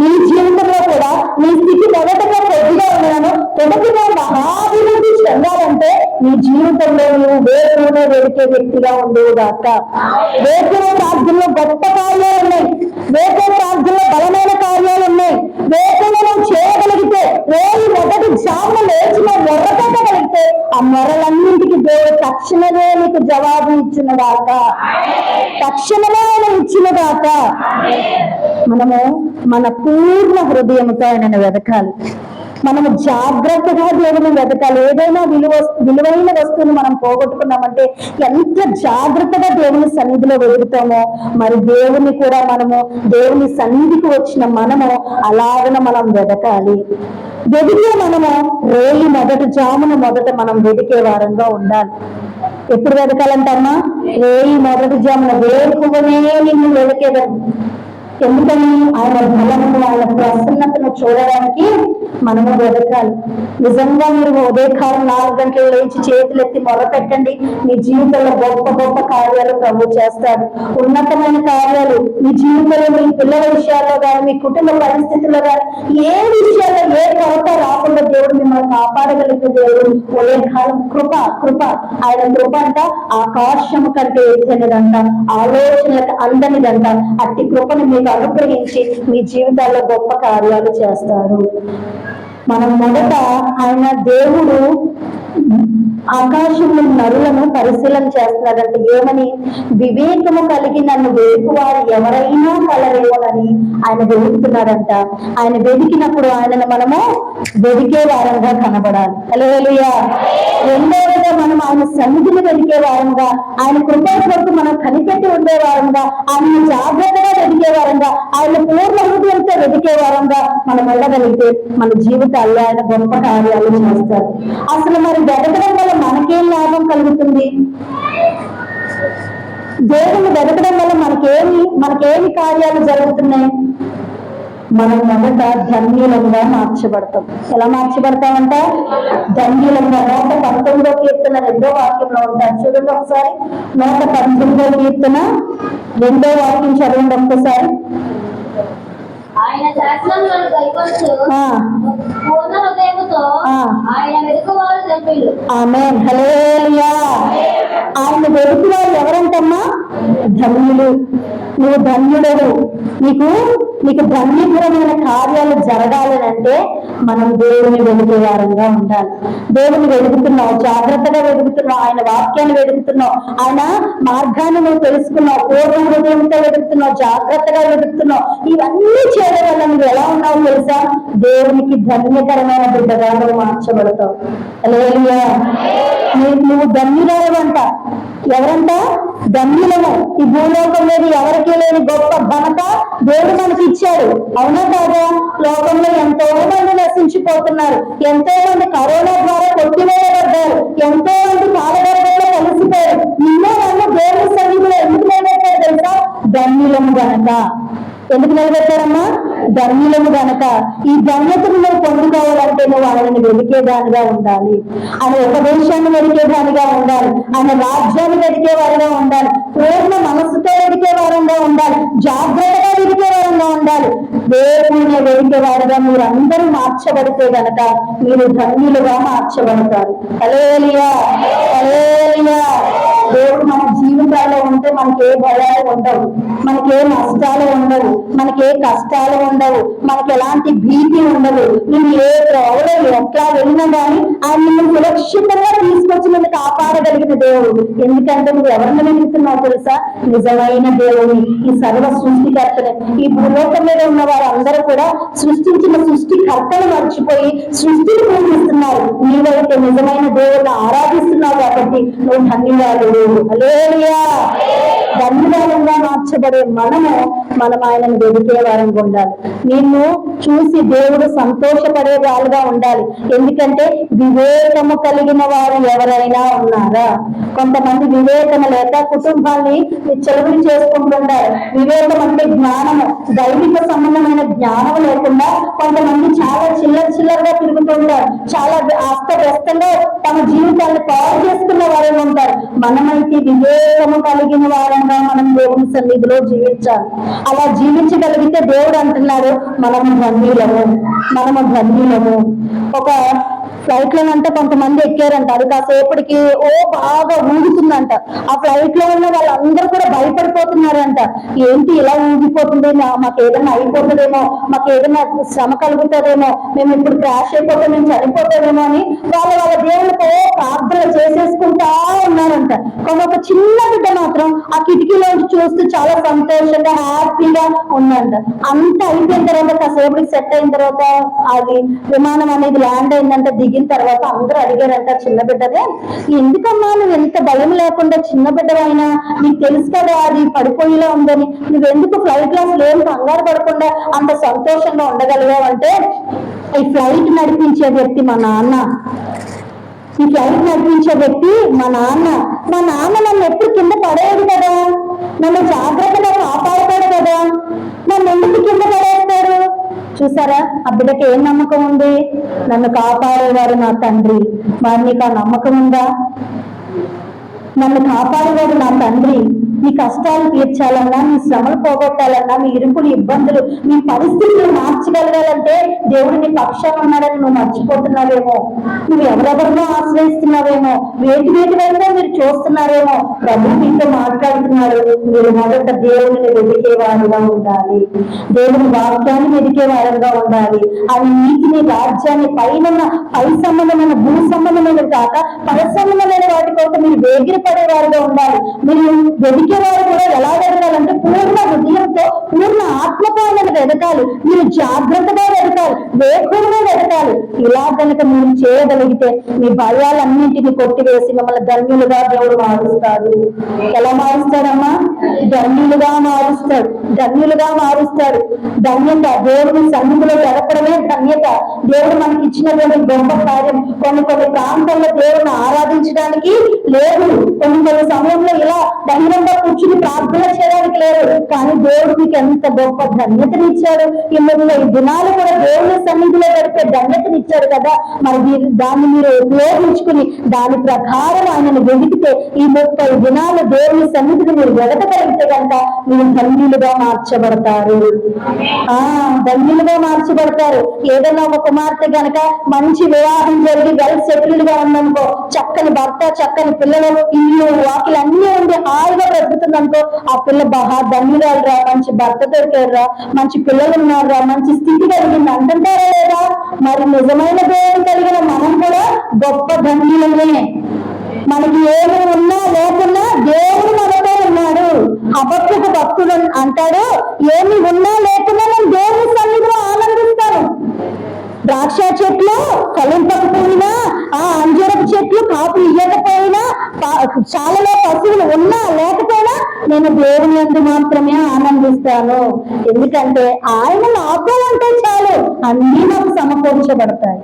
నీ జీవితంలో కూడా నీ స్థితి మొదటగా కొద్దిగా ఉన్నాను, తొడగిగా మహాభివృద్ధి చెందాలంటే నీ జీవితంలో నువ్వు వేకువనే వెతికే వ్యక్తిగా ఉండేదాకా. వేకువ ప్రార్థనలో గొప్ప కార్యాలు ఉన్నాయి. వేకువ ప్రార్థనలో బలమైన కార్యాలు ఉన్నాయి. వేకువను చేయగలిగితే, రోజు మొదటి జామున లేచిన మొర్ర పెట్టగలిగితే ఆ మొర్రలన్నింటికి దేవుడు తక్షణమే నీకు జవాబు ఇచ్చినదాక, తక్షణమే ఆయన ఇచ్చినదాక. మనము మన పూర్ణ హృదయంతో ఆయనను వెతకాలి. మనము జాగ్రత్తగా దేవుని వెతకాలి. ఏదైనా విలువైన వస్తువుని మనం పోగొట్టుకున్నామంటే ఎంత జాగ్రత్తగా దేవుని సన్నిధిలో వెతుకుతామో, మరి దేవుని కూడా దేవుని సన్నిధికి వచ్చిన మనము అలాగన మనం వెతకాలి. వెతికే మనము రేయి మొదటి జామున మొదట మనం వెతికే వారంగా ఉండాలి. ఎప్పుడు వెతకాలంటమ్మా? రేయి మొదటి జామున వేకువనే నిన్ను వెతికేదాన్ని. ఎందుకని? ఆయన బలము, ఆయన ప్రసన్నతను చూడడానికి మనము వెతకాలి. నిజంగా మీరు ఉదయకాలం 4 గంటలు లేచి చేతులెత్తి మొదలుపెట్టండి. మీ జీవితంలో గొప్ప గొప్ప కార్యాలు ప్రభు చేస్తాడు. ఉన్నతమైన కార్యాలు మీ జీవితంలో, మీ పిల్లల విషయాల్లో కానీ, మీ కుటుంబ పరిస్థితుల్లో కానీ, ఏ విషయాల్లో ఏ కొరత రాకుండా దేవుడు మిమ్మల్ని కాపాడగలిగిన దేవుడు. ఉదయకాలం కృప కృప ఆయన కృప అంట ఆకాశము కంటే ఎత్తైనదంట, ఆలోచనలకు అందనిదంట. అట్టి కృపను మీకు అనుగ్రహించి మీ జీవితాల్లో గొప్ప కార్యాలు చేస్తారు. మనం మొదట ఆయన దేవుడు ఆకాశంలో నరులను పరిశీలన చేస్తున్నాడంటే ఏమని? వివేకము కలిగి నన్ను వెతుకువారు ఎవరైనా కలరేమోనని ఆయన వెతుకుతున్నాడంట. ఆయన వెతికినప్పుడు ఆయనను మనము వెతికే వారంగా కనబడాలి. హల్లెలూయా. రెండవదిగా మనం ఆయన సన్నిధిని వెతికే వారంగా, ఆయన కృపల కొరకు మనం కనిపెట్టి ఉండే వారంగా, ఆయన జాగ్రత్తగా వెతికే వారంగా, ఆయన పూర్ణ హృదయంతో వెతికే వారంగా మనం వెళ్ళగలిగితే మన జీవితాల్లో ఆయన గొప్ప కార్యాలు చేస్తారు. అసలు మరి వెతకడం వల్ల మనకేం లాభం కలుగుతుంది? దేవుని వెతకడం వల్ల మనకేమి కార్యాలు జరుగుతున్నాయి? మనం మొదట ధన్యులంగా మార్చబడతాం. ఎలా మార్చబడతామంట? ధన్యులంగా. 119వ కీర్తన 2వ వాక్యంలో ఉంటారు, చూడండి ఒకసారి. 119వ కీర్తన 2వ వాక్యం చదవండి ఒక్కసారి. ఆయన శాసనములను కైకొనుచు పూర్ణ హృదయముతో ఆయన వెతుకువారు ధన్యులు. ఆమేన్. హల్లెలూయా. ఆయన వెతుకువారు ఎవరంటమ్మా? ధన్యులు. నువ్వు ధన్యుడవు. నీకు ధన్యకరమైన కార్యాలు జరగాలి అంటే మనం దేవుని వెతుకే వారంగా ఉండాలి. దేవుని వెతుకుతున్నావు, జాగ్రత్తగా వెతుకుతున్నావు, ఆయన వాక్యాన్ని వెతుకుతున్నావు, ఆయన మార్గాన్ని నువ్వు తెలుసుకున్నావు, పూర్ణ హృదయంతో వెతుకుతున్నావు, జాగ్రత్తగా వెతుకుతున్నావు. ఇవన్నీ చేయడం వల్ల నువ్వు ఎలా ఉన్నావు తెలుసా? దేవునికి ధన్యకరమైన బిడ్డగా నువ్వు మార్చబడతావు. హల్లెలూయా. నువ్వు ధన్యురాలంట. ఎవరంట? ధన్యులము. ఈ భూలోకం మీద ఎవరికి లేని గొప్ప ఘనత దేవుడు మనకి ఇచ్చాడు. అవునా కాదా? లోకంలో ఎంతో మంది నశించిపోతున్నారు, ఎంతో మంది కరోనా ద్వారా కొట్టివేయబడ్డారు, ఎంతో మంది కాలగర్భంలో కలిసిపోయారు. నిన్నో నన్ను దేవుని సన్నిధిలో ఎందుకు నిలబెట్టారు తెలుసా? ధన్యులము గనక. ఎందుకు నిలబెట్టారమ్మా? ధన్యులము గనక. ఈ ధన్యతను నువ్వు పొందుకోవాలంటే నువ్వు ఆయనని వెతికేదానిగా ఉండాలి, ఆయన ఉపదేశాన్ని వెతికేదానిగా ఉండాలి, ఆయన రాజ్యాన్ని వెతికే వారిగా ఉండాలి, పూర్ణ మనస్సుతో వెతికే వారంగా ఉండాలి, జాగ్రత్తగా వెతికే వారంగా ఉండాలి. దేవుని వెతికే వారుగా మీరు అందరూ మార్చబడితే గనక మీరు ధన్యులుగా మార్చబడతారు. హల్లెలూయా. హల్లెలూయా. దేవుడు మన జీవితాల్లో ఉంటే మనకి ఏ భయాలు ఉండవు, మనకి ఏ నష్టాలు ఉండవు, మనకి ఏ కష్టాలు ఉండవు, మనకి ఎలాంటి భీతి ఉండదు. నువ్వు ఏ త్రోవలో ఎట్లా వెళ్ళినా కానీ ఆయన నిన్ను సురక్షితంగా తీసుకొచ్చి నిన్ను కాపాడగలిగిన దేవుడు. ఎందుకంటే నువ్వు ఎవరిని వెతుకుతున్నావు తెలుసా? నిజమైన దేవుని, ఈ సర్వ సృష్టికర్తనే. ఈ భూలోకం మీద ఉన్న వారందరూ కూడా సృష్టించిన సృష్టికర్తను మర్చిపోయి సృష్టిని పూజిస్తున్నారు. నీవైతే నిజమైన దేవుడిని ఆరాధిస్తున్నావు కాబట్టి నువ్వు ధన్యవాదులు. హల్లెలూయా. ధన్యవాదంగా మార్చబడే మనం ఆయనను వెతికే వారంగా ఉండాలి. నిన్ను చూసి దేవుడు సంతోషపడే వాళ్ళుగా ఉండాలి. ఎందుకంటే వివేకము కలిగిన వారు ఎవరైనా ఉన్నారా? కొంతమంది వివేకము లేక కుటుంబాన్ని చెలుగులు చేసుకుంటుంటారు. వివేకం అంటే జ్ఞానము, దైవిక సంబంధమైన జ్ఞానం లేకుండా కొంతమంది చాలా చిల్లరగా తిరుగుతుంటారు, చాలా అస్తవ్యస్తంగా తమ జీవితాన్ని పాడు చేసుకున్న వారే ఉంటారు. మనమైతే వివేకము కలిగిన వారంగా మనం దేవుని సన్నిధిలో జీవించాలి. అలా జీవించగలిగితే దేవుడు అంటున్నాడు మనము ధన్యులము. ఒక ఫ్లైట్ లోనంటే కొంతమంది ఎక్కారంట, అది కాసేపటికి బాగా ఊగుతుందంట. ఆ ఫ్లైట్ లో ఉన్న వాళ్ళందరూ కూడా భయపడిపోతున్నారంట. ఏంటి ఇలా ఊగిపోతుంది, మాకు ఏదైనా అయిపోతుందేమో, మాకు ఏదైనా శ్రమ కలుగుతుందేమో, మేము ఇప్పుడు క్రాష్ అయిపోతే మేము చనిపోతామేమో అని వాళ్ళ దేవునితో ప్రార్థన చేసేసుకుంటా ఉన్నారంట. కానీ ఒక చిన్న బిడ్డ మాత్రం ఆ కిటికీలోంచి చూస్తూ చాలా సంతోషంగా హ్యాపీగా ఉందంట. అంత అయిపోయిన తర్వాత కాసేపటికి సెట్ అయిన తర్వాత అది విమానం అనేది ల్యాండ్ అయిందంట. దిగిన తర్వాత అందరూ అడిగారంట చిన్న బిడ్డనే, ఎందుకమ్మా నువ్వు ఎంత భయం లేకుండా, చిన్న బిడ్డవైనా నీకు తెలుసు కదా అది పడిపోయేలా ఉందని, నువ్వెందుకు ఫ్లైట్ క్లాస్ ఏం కంగారు పడకుండా అంత సంతోషంగా ఉండగలిగావంటే ఈ ఫ్లైట్ నడిపించే వ్యక్తి మా నాన్న. ఈ ఫ్లైట్ నడిపించే వ్యక్తి మా నాన్న నన్ను ఎప్పుడు కింద పడేయదు కదా, నన్ను జాగ్రత్తగా కాపాడతాడు కదా, నన్ను ఎందుకు కింద పడేస్తాడు? చూసారా, ఆ బిడ్డకి ఏం నమ్మకం ఉంది? నన్ను కాపాడేవారు నా తండ్రి. మరి నీకు ఆ నమ్మకం ఉందా? నన్ను కాపాడేవాడు నా తండ్రి. మీ కష్టాలు తీర్చాలన్నా, మీ శ్రమలు పోగొట్టాలన్నా, మీ ఇరుకులు ఇబ్బందులు, మీ పరిస్థితులు మార్చగలగాలంటే దేవుడు నీ పక్షాన ఉన్నాడని నువ్వు మర్చిపోతున్నావేమో, నువ్వు ఎవరెవరినో ఆశ్రయిస్తున్నావేమో, వేటి వైపు మీరు చూస్తున్నారేమో. ప్రభు మీతో మాట్లాడుతున్నాడు, మీరు మొదట దేవుడిని వెతికేవారుగా ఉండాలి, దేవుని వాక్యాన్ని వెతికేవారుగా ఉండాలి. అది నీతిని, రాజ్యాన్ని, పై సంబంధమైన భూ సంబంధమైన కాక పర సంబంధమైన వాటి కోసం మీరు వేగిరపడేవారుగా ఉండాలి. మీరు వెతికేవారు కూడా ఎలా వెతకాలంటే పూర్ణ హృదయంతో, పూర్ణ ఆత్మతో వెతకాలి. మీరు జాగ్రత్తగా వెతకాలి, వేగంగా వెతకాలి. ఇలా కనుక మీరు చేయగలిగితే మీ భయాలన్నింటినీ కొట్టివేసి మిమ్మల్ని ధన్యులుగా దేవుడు మారుస్తాడు. ఎలా మారుస్తాడమ్మా? ధన్యులుగా మారుస్తాడు, ధన్యులుగా మారుస్తాడు. ధన్యత, దేవుని సన్నిధిలో గడపడమే ధన్యత. దేవుడు మనకి ఇచ్చినటువంటి గొప్ప కార్యం. కొన్ని ప్రాంతాల్లో దేవుడిని ఆరాధించడానికి లేదు, కొన్ని సమయంలో ఇలా బహిరంగ కూర్చుని ప్రార్థన చేయడానికి లేదు. కానీ దేవుడు మీకు ఎంత గొప్ప ధన్యతనిచ్చాడు. ఈ 30 దినాలు కూడా దేవుని సన్నిధిలో గడిపే ధన్యతనిచ్చాడు కదా. మరి దాన్ని మీరు ఉపయోగించుకుని దాని ప్రకారం ఆయనను వెతికితే ఈ 30 దినాలు దేవుని సన్నిధిని మీరు వెతకగలిగితే కనుక మీరు ధన్యులుగా మార్చబడతారు. ధన్యులుగా మార్చబడతారు. ఏదైనా ఒక కుమార్తె కనుక మంచి వివాహం జరిగి వెల్ సెటిల్డ్ గా ఉందనుకో, చక్కని భర్త, చక్కని పిల్లలు, ఇల్లు వాకిలు అన్ని ఉండి హాయిగా బ్రతుకుతుందనుకో, ఆ పిల్ల బాగా ధన్యురాలురా, మంచి భర్త దొరికారురా, మంచి పిల్లలు ఉన్నారురా, మంచి స్థితి కలిగింది అంటుంటారా లేదా? మరి నిజమైన దేవుడు కలిగిన మనం కూడా గొప్ప ధన్యులమే. మనకి ఏమి ఉన్నా లేకున్నా దేవుడు మనతో ఉన్నాడు. హబక్కుకు భక్తుడు అంటాడు, ఏమి ఉన్నా లేకున్నా నేను దేవుని సన్నిధిలో ఆనందిస్తాను. ద్రాక్ష చెట్లు ఫలింపకపోయినా, ఆ అంజూరపు చెట్లు కాపు ఇయ్యకపోయినా, చాలలో పశువులు ఉన్నా లేకపోయినా నేను దేవుని యందు మాత్రమే ఆనందిస్తాను. ఎందుకంటే ఆయన నాతో ఉంటే చాలు, అన్నీ నాకు సమకూర్చబడతాయి.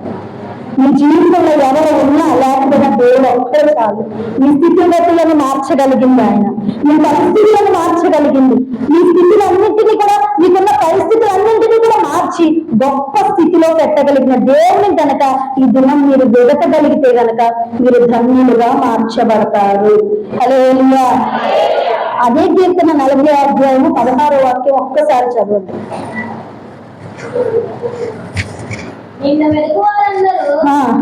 మీ జీవితంలో ఎవరు ఉన్నా లేకపోయినా దేవుడు ఒక్కడే చాలు. మీ స్థితిగతులను మార్చగలిగింది ఆయన, మీ పరిస్థితులను మార్చగలిగింది. మీ స్థితులన్నింటినీ కూడా, మీకున్న పరిస్థితులన్నింటినీ కూడా మార్చి గొప్ప స్థితిలో పెట్టగలిగిన దేవుని గనక ఈ దినం మీరు వెతకగలిగితే గనక మీరు ధన్యులుగా మార్చబడతారు. హల్లెలూయా. అదే కీర్తన 40వ అధ్యాయము 16వ వాక్యం ఒక్కసారి చదవండి. నిన్ను వెతుకువారందరూ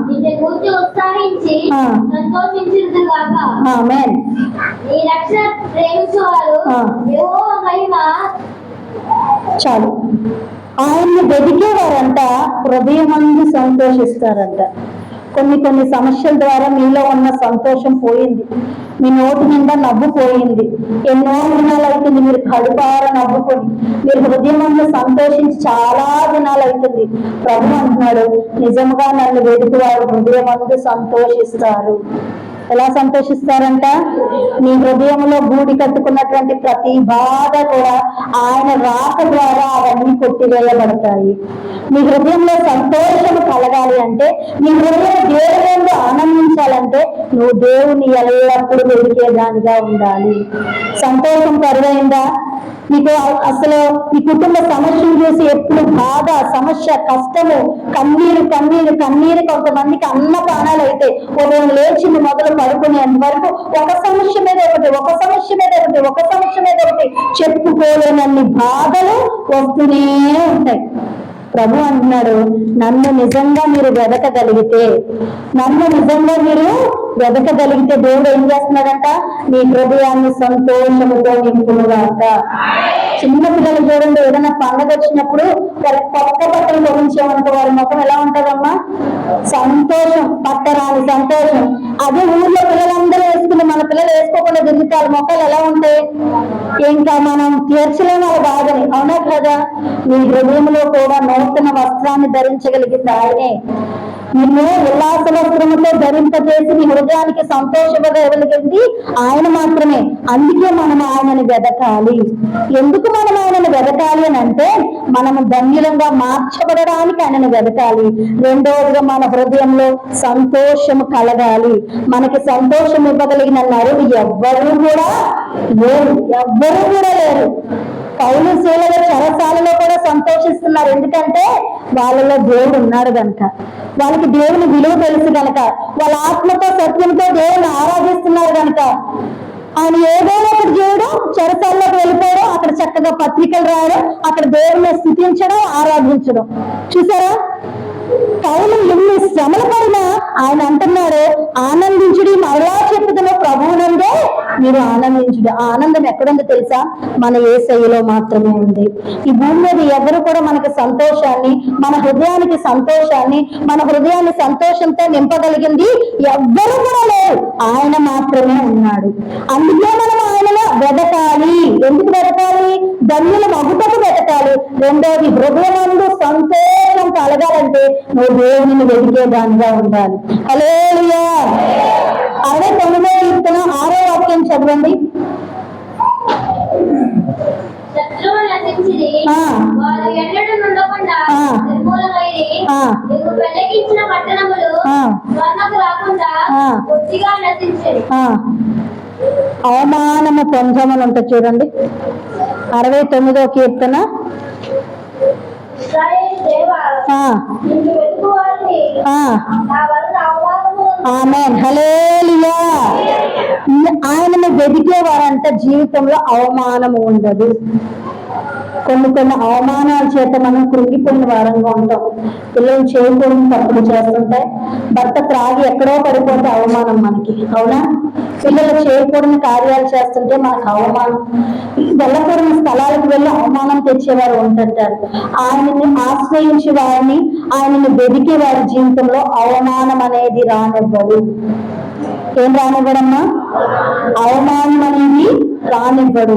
నిన్ను గూర్చి ఉత్సాహించి సంతోషించుదురు గాక. ఆమేన్. నీ రక్షణ ప్రేమించువారు యెహోవా మహిమ. చాలు. ఆయన్ని వెతికేవారంట హృదయమందు సంతోషిస్తారంట. కొన్ని సమస్యల ద్వారా మీలో ఉన్న సంతోషం పోయింది, మీ నోటి నిండా నవ్వు పోయింది. ఎన్నో దినాలు అవుతుంది మీరు కడుపార నవ్వుకొని, మీరు హృదయమందు సంతోషించి చాలా దినాలు అవుతుంది. ప్రభు అంటున్నాడు, నిజంగా నన్ను వెతుకువారు హృదయమందు సంతోషిస్తారు. ఎలా సంతోషిస్తారంట? నీ హృదయంలో గూడి కట్టుకున్నటువంటి ప్రతి బాధ కూడా ఆయన రాక ద్వారా అవన్నీ కొట్టివేయబడతాయి. నీ హృదయంలో సంతోషం కలగాలి అంటే, నీ హృదయం దేవుని ఆనందించాలంటే నువ్వు దేవుని ఎల్లప్పుడూ వెతికేదానిగా ఉండాలి. సంతోషం కరువైందా? నీకు అసలు ఈ కుటుంబ సమస్యలు చూసి ఎప్పుడు బాధ, సమస్య, కష్టము, కన్నీరు కన్నీరు కన్నీరు. కొంతమందికి అన్న ప్రాణాలు అయితే ఉదయం లేచింది మొదలు పడుకునేంత వరకు ఒక సమస్య మీద ఒకటి, ఒక సమస్య మీద ఒకటి, ఒక సమస్య మీద ఒకటి, చెప్పుకోలేనన్ని బాధలు వస్తూనే ఉంటాయి. ప్రభు అంటున్నాడు, నన్ను నిజంగా మీరు వెతకగలిగితే, నన్ను నిజంగా మీరు వెతకగలిగితే దేవుడు ఏం చేస్తున్నాడంట? నీ హృదయాన్ని సంతోషముతో నింపునుగాక. చిన్న పిల్లలు చూడండి, ఏదైనా పండుగ వచ్చినప్పుడు వారి కొత్త బట్టలు ధరించామంటే వారి ముఖం ఎలా ఉంటుందమ్మా? సంతోషం, పట్టరాని సంతోషం. అదే ఊర్లో పిల్లలందరూ వేసుకుని మన పిల్లలు వేసుకోకుండా దిగుతారు, ముఖాలు ఎలా ఉంటాయి? ఇంకా మనం తీర్చలేని వాళ్ళ బాధని. అవునా కదా? నీ హృదయంలో కూడా నూతన వస్త్రాన్ని ధరించగలిగింది ఆయనే. నిన్ను ఉల్లాస వస్త్రముతో ధరింపజేసి నీ హృదయానికి సంతోషపడగలిగింది ఆయన మాత్రమే. అందుకే మనం ఆయనను వెదకాలి. ఎందుకు మనం ఆయనను వెదకాలి అని అంటే మనము ధన్యులంగా మార్చబడడానికి ఆయనను వెదకాలి. రెండవదిగా మన హృదయంలో సంతోషము కలగాలి. మనకి సంతోషం ఇవ్వగలిగిన నరుడు ఎవ్వరూ కూడా లేరు. పౌలు శీలల చెరసాలలో కూడా సంతోషిస్తున్నారు. ఎందుకంటే వాళ్ళలో దేవుడు ఉన్నాడు గనక, వాళ్ళకి దేవుని విలువ తెలుసు గనక, వాళ్ళ ఆత్మతో సత్యంతో దేవుని ఆరాధిస్తున్నారు గనక ఆయన ఏదైనా ఒకటి చేయడం, చెరసాల్లోకి వెళ్ళిపోవడం, అక్కడ చక్కగా పత్రికలు రాయడం, అక్కడ దేవుని స్తుతించడం, ఆరాధించడం. చూసారా, పౌలు ఎన్ని శ్రమలు పడినా ఆయన అంటున్నాడు ఆనందించుడి, మరలా చెప్పుతున్న ప్రభువునందే మీరు ఆనందించుడి. ఆ ఆనందం ఎక్కడుందో తెలుసా? మన యేసయ్యలో మాత్రమే ఉంది. ఈ భూమి మీద ఎవరు కూడా మనకి సంతోషాన్ని, మన హృదయానికి సంతోషాన్ని, మన హృదయాన్ని సంతోషంతో నింపగలిగింది ఎవ్వరు కూడా లేరు. ఆయన మాత్రమే ఉన్నాడు. అందుకే మనం ఆయనలో వెదకాలి. ఎందుకు వెదకాలి? ధన్యుల మగుటకు వెదకాలి. రెండోది, హృదయమందు సంతోషం కలగాలంటే నువ్వు దేవుని వెతికే దానిగా ఉండాలి. హల్లెలూయా. 69వ కీర్తన 6వ వాక్యం చదవండి. శత్రువులు నశించిరి, వారు ఎన్నడూ నుండకుండా నిర్మూలమైరి. నీవు పెళ్లికిచ్చిన పట్టణములు స్వర్ణకు రాకుండా పూర్తిగా నశించిరి. అవమానము పొందమని ఉంటుంది చూడండి, 69వ కీర్తన. ఆమేన్, హల్లెలూయా. ఆయనను వెదికేవారంట జీవితంలో అవమానము ఉండదు. కొన్ని అవమానాల చేత మనం కృంగిపోయిన వారంగా ఉంటాం. పిల్లలు చేయకూడని తప్పులు చేస్తుంటాయి, భర్త త్రాగి ఎక్కడో పడిపోతే అవమానం మనకి, అవునా? పిల్లలు చేయకూడని కార్యాలు చేస్తుంటే మనకు అవమానం. వెళ్ళకూడని స్థలాలకు వెళ్ళి అవమానం తెచ్చేవారు ఉంటుంటారు. ఆయనని ఆశ్రయించే వారిని, ఆయనని వెదికే వారి జీవితంలో అవమానం అనేది రానివ్వడు. ఏం రానివ్వడమ్మా? అవమానం అనేది రానివ్వడు.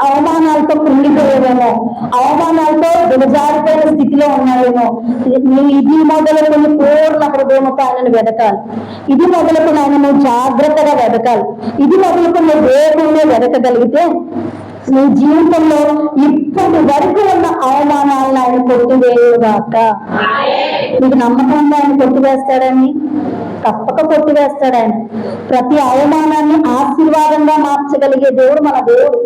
అవమానాలతో కృంగిపోయేవేమో, అవమానాలతో దిగజారిపోయిన స్థితిలో ఉన్నాయేమో, నువ్వు ఇది మొదలుకొని పూర్ణ హృదయంతో ఆయనను వెదకాలి. ఇది మొదలుకొని ఆయనను జాగ్రత్తగా వెదకాలి. ఇది మొదలుకొని దేవుణ్ణి వెదకగలిగితే నీ జీవితంలో ఇప్పటి వరకు ఉన్న అవమానాలను ఆయన కొట్టివేయుగాక. నీకు నమ్మకంగా ఆయన కొట్టివేస్తాడని? తప్పక కొట్టివేస్తాడు ఆయన. ప్రతి అవమానాన్ని ఆశీర్వాదంగా మార్చగలిగే దేవుడు మన దేవుడు.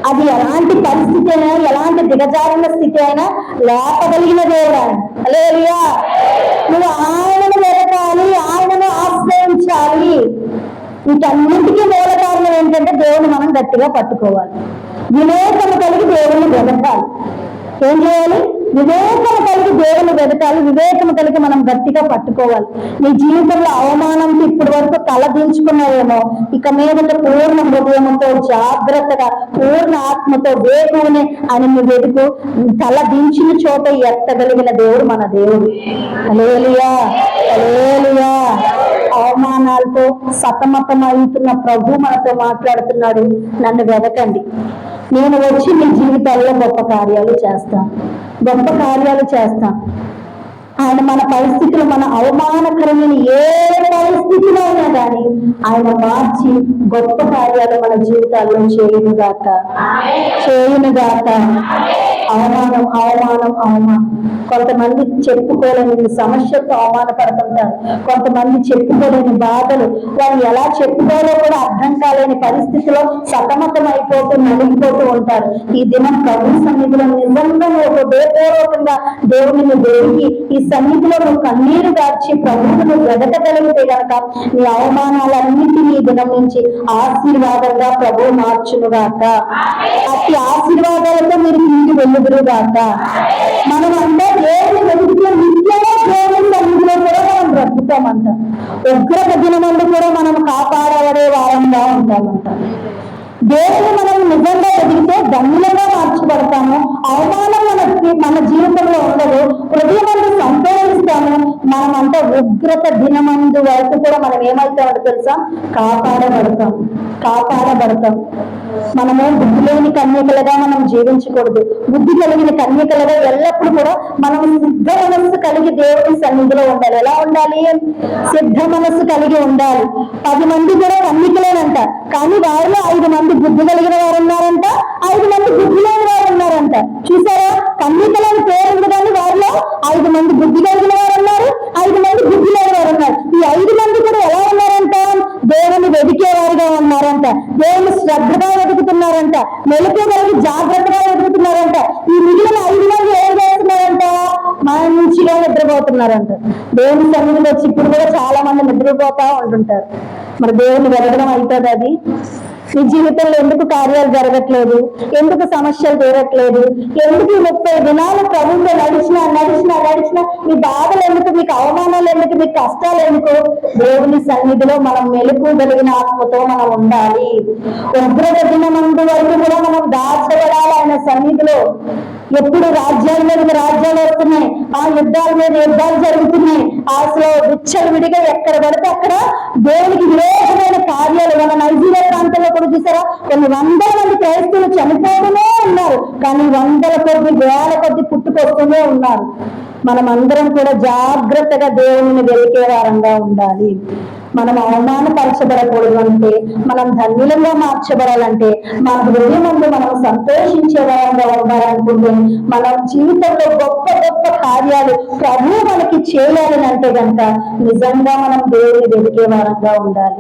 అది ఎలాంటి పరిస్థితి అయినా, ఎలాంటి దిగజారిన స్థితి అయినా లేపగలిగిన దేవుడు ఆయన. హల్లెలూయా. నువ్వు ఆయనను వెతకాలి, ఆయనను ఆశ్రయించాలి. వీటన్నింటికీ మూల కారణం ఏంటంటే దేవుని మనం గట్టిగా పట్టుకోవాలి. వివేకము కలిగి దేవుని వెతకాలి. ఏం చేయాలి? వివేకము కలిగి దేవుని వెతకాలి. వివేకము కలిగి మనం గట్టిగా పట్టుకోవాలి. నీ జీవితంలో అవమానంతో ఇప్పటి వరకు తలదించుకున్నావేమో, ఇక మీదట పూర్ణ హృదయంతో జాగ్రత్తగా పూర్ణ ఆత్మతో వేకుని అని నువ్వు వెతుకు. తలదించిన చోట ఎత్తగలిగిన దేవుడు మన దేవుడు. హల్లెలూయా, హల్లెలూయా. అవమానాలతో సతమతమవుతున్న ప్రభు మనతో మాట్లాడుతున్నాడు, నన్ను వెదకండి, నేను వచ్చి మీ జీవితాల్లో గొప్ప కార్యాలు చేస్తాను, గొప్ప కార్యాలు చేస్తాను. ఆయన మన పరిస్థితులు, మన అవమానకరమైన ఏ పరిస్థితిలో అయినా కానీ ఆయన మార్చి గొప్ప కార్యాలు మన జీవితాల్లో చేయునుగాక, చేయునుగాక. అవమానం అవమానం అవమానం. కొంతమంది చెప్పుకోలేని సమస్యలతో అవమానపడుతుంటారు. కొంతమంది చెప్పుకోలేని బాధలు, వాళ్ళు ఎలా చెప్పుకోవాలో కూడా అర్థం కాలేని పరిస్థితిలో సతమతం అయిపోతూ నలిగిపోతూ ఉంటారు. ఈ దినం ప్రభు సన్నిధిలో నిజంగా నువ్వు హృదయపూర్వకంగా దేవుని వెలిగి ఈ సన్నిధిలో నువ్వు కన్నీరు గార్చి ప్రభువును వెదకగలిగితే కనుక నీ అవమానాలన్నింటినీ ఈ దినం నుంచి ఆశీర్వాదంగా ప్రభు మార్చునుగాక. అతి ఆశీర్వాదాలతో మీరు ఇంటికి వెళ్ళుదురుగాక. మనం అంటే దేవుని వెతికితే నిత్యంగా దేవుని సన్నిధిలో కూడా మనం బ్రతుకుతామంట. ఉగ్రత దినమందు కూడా మనం కాపాడబడే వారంగా ఉంటామంట. దేవుని మనం నిజంగా ఎదిగితే ధన్యులుగా మార్చబడతాము. అవమానం మన జీవితంలో ఉండదు. హృదయమందు సంతోషిస్తాము. మనమంతా ఉగ్రత దినమందు వరకు కూడా మనం ఏమవుతామంటే తెలుసా? కాపాడబడతాం. మనము బుద్ధి లేని కన్యకలుగా మనం జీవించకూడదు. బుద్ధి కలిగిన కన్యకలుగా ఎల్లప్పుడూ కూడా మనం సిద్ధ మనస్సు కలిగి దేవుని సన్నిధిలో ఉండాలి. ఎలా ఉండాలి? సిద్ధ మనస్సు కలిగి ఉండాలి. 10 మంది కూడా కన్యకలేనంట, కానీ వారిలో 5 మంది బుద్ధి కలిగిన వారు ఉన్నారంట, 5 మంది బుద్ధి లేని వారు ఉన్నారంట. చూసారా? కన్యకలని పేరు ఉంది, కానీ వారిలో 5 మంది బుద్ధి కలిగిన వారు ఉన్నారు, 5 మంది బుద్ధి లేని వారు ఉన్నారు. ఈ 5 మంది కూడా ఎలా ఉన్నారంట? దేవుని వెతికేవారుగా ఉన్నారంట, దేవుని శ్రద్ధగా వెతుకుతున్నారంట, మెలకువ కలిగి జాగ్రత్తగా వెతుకుతున్నారంట. ఈ మిగిలిన 5 మంది ఏం చేస్తున్నారంట? మంచిగా నిద్రపోతున్నారంట. దేవుని సన్నిధిలో వచ్చి ఇప్పుడు కూడా చాలా మంది నిద్రపోతా ఉంటుంటారు. మరి దేవుని వెతకడం అవుతుంది అది? నీ జీవితంలో ఎందుకు కార్యాలు జరగట్లేదు? ఎందుకు సమస్యలు తీరట్లేదు? ఎందుకు ఈ 30 దినాలు ప్రభుత్వం నడిచినా మీ బాధలు ఎందుకు? మీకు అవమానాలు ఎందుకు? మీకు కష్టాలు ఎందుకు? దేవుని సన్నిధిలో మనం మెలుకు కలిగిన ఆత్మతో మనం ఉండాలి. ఉగ్రత దినమందు వరకు కూడా మనం దాచబడాలి ఆయన సన్నిధిలో. ఎప్పుడు రాజ్యాల మీద రాజ్యాలు వస్తున్నాయి, ఆ యుద్ధాల మీద యుద్ధాలు జరుగుతున్నాయి, అసలు విచ్చలవిడిగా ఎక్కడ పడితే అక్కడ దేవునికి విరోధమైన కార్యాలు. మన నైజీరియా ప్రాంతంలో కూడా చూసారా, కొన్ని 100 మంది క్రైస్తవులు చనిపోతూనే ఉన్నారు, కానీ 100ల కొద్ది 1000 కొద్ది పుట్టుకొస్తూనే ఉన్నారు. మనం అందరం కూడా జాగ్రత్తగా దేవుని వెలికే వారంగా ఉండాలి. మనం అవమానపరచబడకూడదు అంటే, మనం ధన్యులంగా మార్చబడాలంటే, మన హృదయం ముందు మనం సంతోషించే వారంగా ఉండాలనుకుంటే, మన జీవితంలో గొప్ప గొప్ప కార్యాలు ప్రభువు మనకి చేయాలని అంటే కనుక నిజంగా మనం దేవుని వెతికే వారంగా ఉండాలి.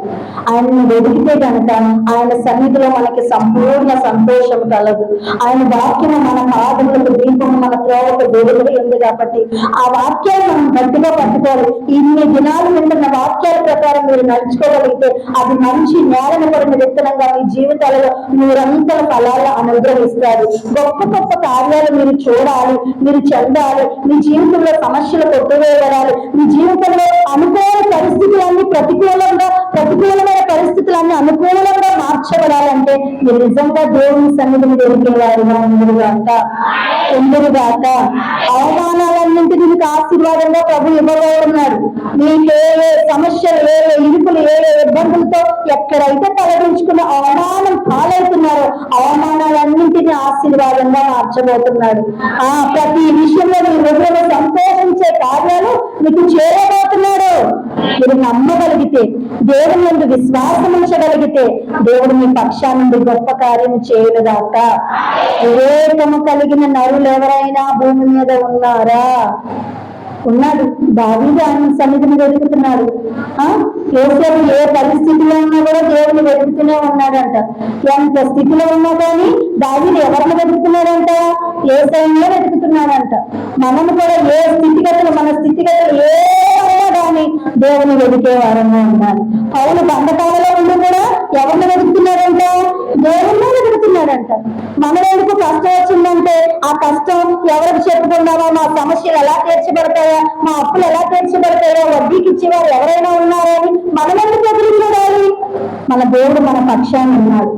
ఆయనను వెతికితే కనుక ఆయన సన్నిధిలో మనకి సంపూర్ణ సంతోషం కలదు. ఆయన వాక్యము మన పాదములకు దీపము, మన త్రోవకు వెలుగులు ఉంది కాబట్టి ఆ వాక్యాన్ని మనం గట్టిగా పట్టుకోవాలి. ఇన్ని దినాలు వింటున్న వాక్యాల ప్రకారం మీరు నడుచుకోగలిగితే అది మంచి నేలను పడిన విత్తనంగా మీ జీవితాలలో మీరంతల ఫలాలను అనుగ్రహిస్తారు. గొప్ప గొప్ప కార్యాలు మీరు చూడాలి, మీరు చెందాలి. మీ జీవితంలో సమస్యలు కొట్టువేయబడాలి. మీ జీవితంలో అనుకోని పరిస్థితులన్నీ ప్రతికూలమైన పరిస్థితులన్నీ అనుకూలంగా మార్చబడాలంటే మీరు నిజంగా దేవుని సన్నిధిని వెలిగేవారుగా ఎందురుగాక. అవమానాలన్నింటినీ మీకు ఆశీర్వాదంగా ప్రభు ఇవ్వబోతున్నాడు. మీకు ఏ సమస్యలు, ఏ ఇరుకులు, ఏ ఇబ్బందులతో ఎక్కడైతే తలదించుకున్న అవమానం పాలవుతున్నారో అవమానాలన్నింటినీ ఆశీర్వాదంగా మార్చబోతున్నాడు. ప్రతి విషయంలో మీ హృదయంలో సంతోషించే కార్యాలు మీకు చేయబోతున్నాడు. మీరు నమ్మగలిగితే, దేవుని ముందు విశ్వాసం ఉంచగలిగితే దేవుడు మీ పక్షాన నుండి గొప్ప కార్యం చేయనుగాక. వివేకము కలిగిన నరులు ఎవరైనా భూమి మీద ఉన్నారా? ఉన్నాడు. దావీదు ఆయన సన్నిధిని వెతుకుతున్నాడు. యోసేపు ఏ పరిస్థితిలో ఉన్నా కూడా దేవుని వెతుకుతూనే ఉన్నాడంట. ఎంత స్థితిలో ఉన్నా కానీ దావీదు ఎవరిని వెతుకుతున్నాడంట? యేసయ్యనే వెతుకుతున్నాడంట. మనము కూడా ఏ స్థితిగతులు, మన స్థితిగతులు ఏమైనా కానీ దేవుని వెతికే వారంగా ఉండాలి. పౌలు బంధకాలలో ఉండి కూడా ఎవరిని వెతుకుతున్నాడంట? దేవుణ్ణి వెతుకుతున్నాడంట. మన ఎందుకు కష్టం వచ్చిందంటే ఆ కష్టం ఎవరికి చెప్పుకున్నామో, మా సమస్యలు ఎలా తీర్చబడతాయో, మా అప్పులు ఎలా తీర్చబడతాయో, వడ్డీకి ఇచ్చేవారు ఎవరైనా ఉన్నారో అని మనం ఎందుకు ఎదురు చూడాలి? మన దేవుడు మన పక్షాన్ని ఉన్నాడు.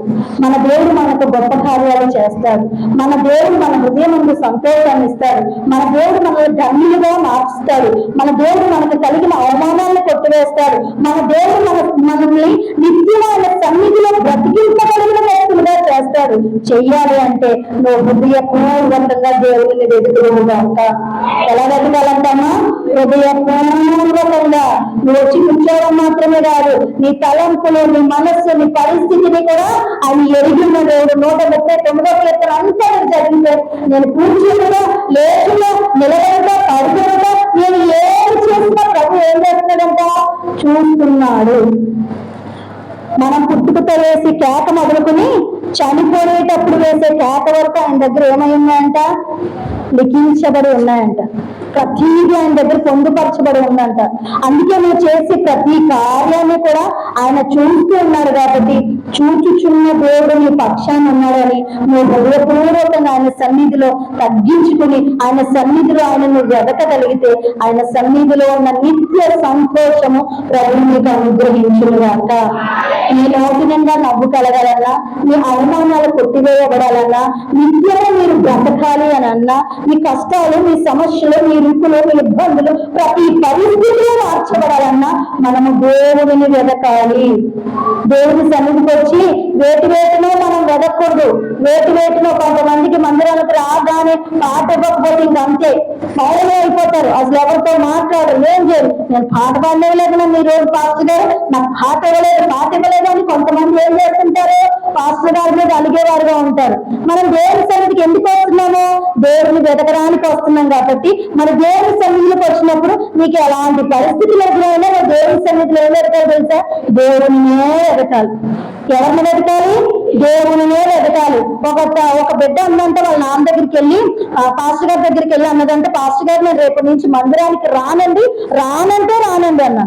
మన దేవుడు మనకు గొప్ప కార్యాలు చేస్తాడు. మన దేవుడు మన హృదయం ముందు సంతోషాన్ని ఇస్తాడు. మన దేవుడు మనల్ని ధన్యులుగా మార్చుతాడు. మన దేవుడు మనకు కలిగిన అవమానాలను కొట్టివేస్తాడు. మన దేవుడు మనల్ని నిత్యమైన సన్నిధిలో బ్రతికించగలిగిన వ్యక్తులుగా చేస్తాడు. చెయ్యాలి అంటే నువ్వు హృదయపూర్వకంగా దేవుడిని వెతుకుగాక. ఎలా వెతకాలంటామా? హృదయపూర్వకంగా. నువ్వు వచ్చి కూర్చోవడం మాత్రమే కాదు, నీ తలంపులు, నీ మనస్సు, నీ పరిస్థితిని కూడా అది ఎరిగిన దేవుడు. 139వ కీర్తన అంతా జరిగితే నేను కూర్చుంటా, లేచుగా, నిలబడతా, పడుకుంటా, నేను ఏది చేసినా ప్రభు ఏం చేస్తున్నాడంట? చూస్తున్నాడు. మనం పుట్టుకతో వేసి కేక మొదలుకుని చనిపోయేటప్పుడు వేసే కేక వరకు ఆయన దగ్గర ఏమై ఉన్నాయంట? లిఖించబడి ఉన్నాయంట. ప్రతిదీ ఆయన దగ్గర పొందుపరచబడి ఉందంట. అందుకే నువ్వు చేసే ప్రతి కార్యాన్ని కూడా ఆయన చూస్తూ ఉన్నాడు. కాబట్టి చూచుచున్న దేవుడు నీ పక్షాన్ని ఉన్నాడని నువ్వు హృదయపూర్వకంగా ఆయన సన్నిధిలో తగ్గించుకుని ఆయన సన్నిధిలో ఆయన నువ్వు వెదకగలిగితే ఆయన సన్నిధిలో ఉన్న నిత్య సంతోషము ప్రభు నీకు అనుగ్రహించుగాక. నీ నోటి నిండా నవ్వు కలగాలన్నా, నీ అవమానాలు కొట్టివేయబడాలన్నా, నిత్యము మీరు బ్రతకాలి అని అన్నా, మీ కష్టాలు, మీ సమస్యలు, మీ రుకులు, మీ ఇబ్బందులు ప్రతి పరిస్థితిలో మార్చబడాలన్నా మనము దేవుడిని వెదకాలి. దేవుని సన్నిధికి వచ్చి వేటినో మనం వెదక వేటిలో కొంతమందికి మందిరాలకు రాగానే పాట ఇవ్వకపోతే ఇంక అంతే మౌనమే అయిపోతారు, అసలు ఎవరితో మాట్లాడరు, ఏం చేయరు. నేను పాట పాడలేదు, నన్ను ఈ రోజు పాస్టర్ గారు నాకు పాట ఇవ్వలేదు అని కొంతమంది ఏం చేస్తుంటారు, పాస్టర్ గారి మీద అలిగేవారుగా ఉంటారు. మనం దేవుని సన్నిధికి ఎందుకు వస్తున్నాము? దేవుని వెతకడానికి వస్తున్నాం కాబట్టి మన దేవుని సన్నిధిలోకి వచ్చినప్పుడు మీకు ఎలాంటి పరిస్థితులు ఎదురైనా దేవుని సన్నిధిలో ఏం వెతకాలి తెలుసా? దేవునినే వెతకాలి. ఎవరిని వెతకాలి? దేవునినే వెతకాలి. ఒక బిడ్డ అన్నంటే వాళ్ళ నాన్న దగ్గరికి వెళ్ళి పాస్టర్ గారి దగ్గరికి వెళ్ళి అన్నదంటే, పాస్టర్ గారు నేను రేపటి నుంచి మందిరానికి రానంటే అన్నంట.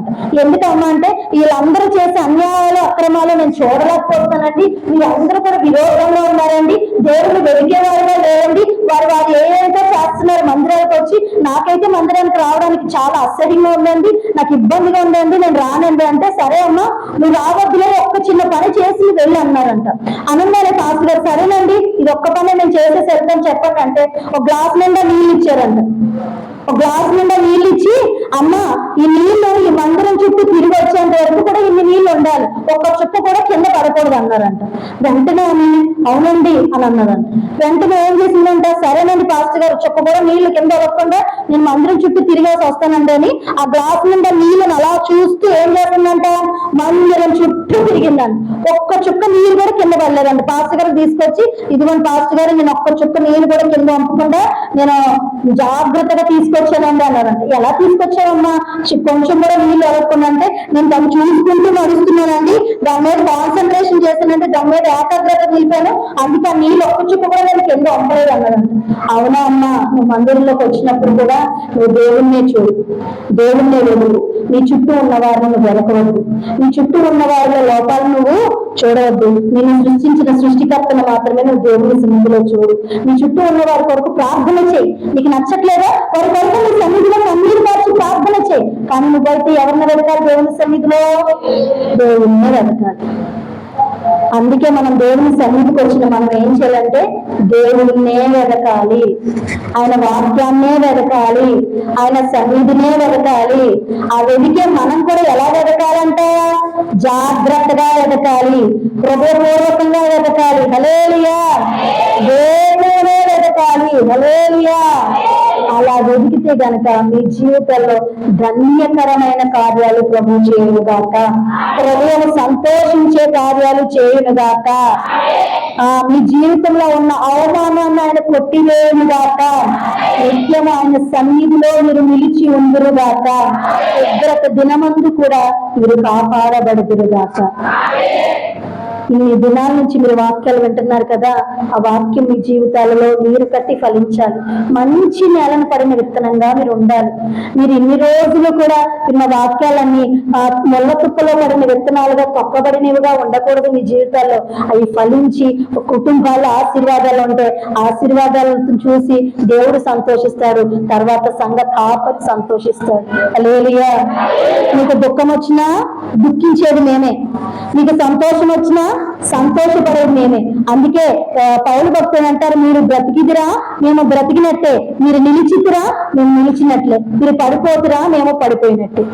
ఎందుకమ్మా అంటే వీళ్ళందరూ చేసే అన్యాయాలు అక్రమాలు నేను చూడలేకపోతున్నానండి, వీళ్ళందరూ కూడా విరోధంగా ఉన్నారండి, దేవుని వెతికేవారుగా లేరండి, వారు ఏదైతే చేస్తున్నారు మందిరానికి వచ్చి, నాకైతే మందిరానికి రావడానికి చాలా అసహ్యంగా ఉందండి, నాకు ఇబ్బందిగా ఉందండి, నేను రానండి అంటే, సరే అమ్మా నువ్వు రావద్దులే, ఒక్క చిన్న పని చేసి వెళ్ళి అన్నారంట. అనగానే పాస్టర్ గారు సరేనండి ఇది ఒక్క పని నేను చేసేసి వెళ్తాను చెప్పండి అంటే ఒక గ్లాస్ నిండా నీళ్ళు ఇచ్చారంట. ఒక గ్లాస్ నిండా నీళ్ళు ఇచ్చి, అమ్మ ఈ నీళ్లు ఈ మందిరం చుట్టూ తిరిగి వచ్చేంత వరకు కూడా ఇన్ని నీళ్లు ఉండాలి, ఒక్క చుక్క కూడా కింద పడకూడదు అన్నారంట. వెంటనే అవునండి అని అన్నదంట. వెంటనే ఏం చేసిందంట, సరేనండి పాస్టర్ గారు చుక్క కూడా నీళ్లు కింద వదలకుండా నేను మందిరం చుట్టూ తిరిగేసి వస్తానండి అని ఆ గ్లాస్ నిండా నీళ్ళని అలా చూస్తూ ఏం చేస్తుందంట, మందిరం చుట్టూ తిరిగిందంట. ఒక్క చుక్క నీళ్ళు కూడా కింద పడలేదండి. పాస్టర్ గారు తీసుకొచ్చి, ఇదిగోండి పాస్టర్ గారు నేను ఒక్క చుక్క నీళ్ళు కూడా కింద పంపకుండా నేను జాగ్రత్తగా తీసుకొచ్చానండి అన్నారంట. ఎలా తీసుకొచ్చావమ్మా? కొంచెం కూడా నీళ్ళు వదలకుండాంటే నేను దాన్ని చూసుకుంటూ నడుస్తున్నానండి, దాని మీద కాన్సన్ట్రేషన్ చేశానంటే, దాని మీద ఏకాగ్రత నిలిపాను, అందుకే ఆ నీళ్ళు ఒక్క చుక్క కూడా నేను కింద పంపలేదు అన్నారంట. అవునా అమ్మా, నువ్వు మందిరంలోకి వచ్చినప్పుడు కూడా నువ్వు దేవుణ్ణే చూడు, దేవుణ్ణే వెలుగు, నీ చుట్టూ ఉన్న వారిని నువ్వు వెనకవద్దు, నీ చుట్టూ ఉన్న వారిలో లోపాలను నువ్వు చూడవద్దు, నిన్ను సృష్టించిన సృష్టికర్తను మాత్రమే నువ్వు దేవుని సన్నిధిలో చూడు, నీ చుట్టూ ఉన్న వారి కొరకు ప్రార్థన చేయి, నీకు నచ్చట్లేదా వారి కొరకు నీ సన్నిధిలో కన్నీరు మార్చి ప్రార్థన చేయి, కానీ నువ్వైతే ఎవరిని వెతకాలి? దేవుని సన్నిధిలో దేవుణ్ణి వెతకాలి. అందుకే మనం దేవుని సన్నిధికి వచ్చిన మనం ఏం చేయాలంటే దేవుడినే వెతకాలి, ఆయన వాక్యాన్నే వెతకాలి, ఆయన సన్నిధినే వెతకాలి. ఆ వెతికే మనం కూడా ఎలా వెతకాలంట? జాగ్రత్తగా వెతకాలి, హృదయపూర్వకంగా వెతకాలి. హల్లెలూయా. దేవుడే వెతకాలి. హల్లెలూయా. అలా వెతికితే గనక మీ జీవితంలో ధన్యకరమైన కార్యాలు ప్రభు చేయునుగాక, హృదయం సంతోషించే కార్యాలు చేయునుగాక, మీ జీవితంలో ఉన్న అవమానాన్ని ఆయన కొట్టివేయునుగాక, నిత్యం ఆయన సన్నిధిలో మీరు నిలిచి ఉందురుగాక, ఉగ్రత దినమందు కూడా మీరు కాపాడబడుదురుగాక. ఇన్ని దినాల నుంచి మీరు వాక్యాలు వింటున్నారు కదా, ఆ వాక్యం మీ జీవితాలలో నీరు కట్టి ఫలించాలి, మంచి నేలను పడిన విత్తనంగా మీరు ఉండాలి. మీరు ఇన్ని రోజులు కూడా విన్న వాక్యాలన్నీ మొల్ల తుప్పలో పడిన విత్తనాలుగా తొక్కబడినవిగా ఉండకూడదు. మీ జీవితాల్లో అవి ఫలించి కుటుంబాల ఆశీర్వాదాలు ఉంటే ఆశీర్వాదాలను చూసి దేవుడు సంతోషిస్తాడు, తర్వాత సంఘ కాపరి సంతోషిస్తాడు. హల్లెలూయా. మీకు దుఃఖం వచ్చినా దుఃఖించేది మేమే, మీకు సంతోషం వచ్చినా సంతోషపడేది మేమే. అందుకే పౌలు భక్తులు అంటారు, మీరు బ్రతికిదిరా మేము బ్రతికినట్టే, మీరు నిలిచితురా మేము నిలిచినట్లే, మీరు పడిపోతురా మేము పడిపోయినట్టే.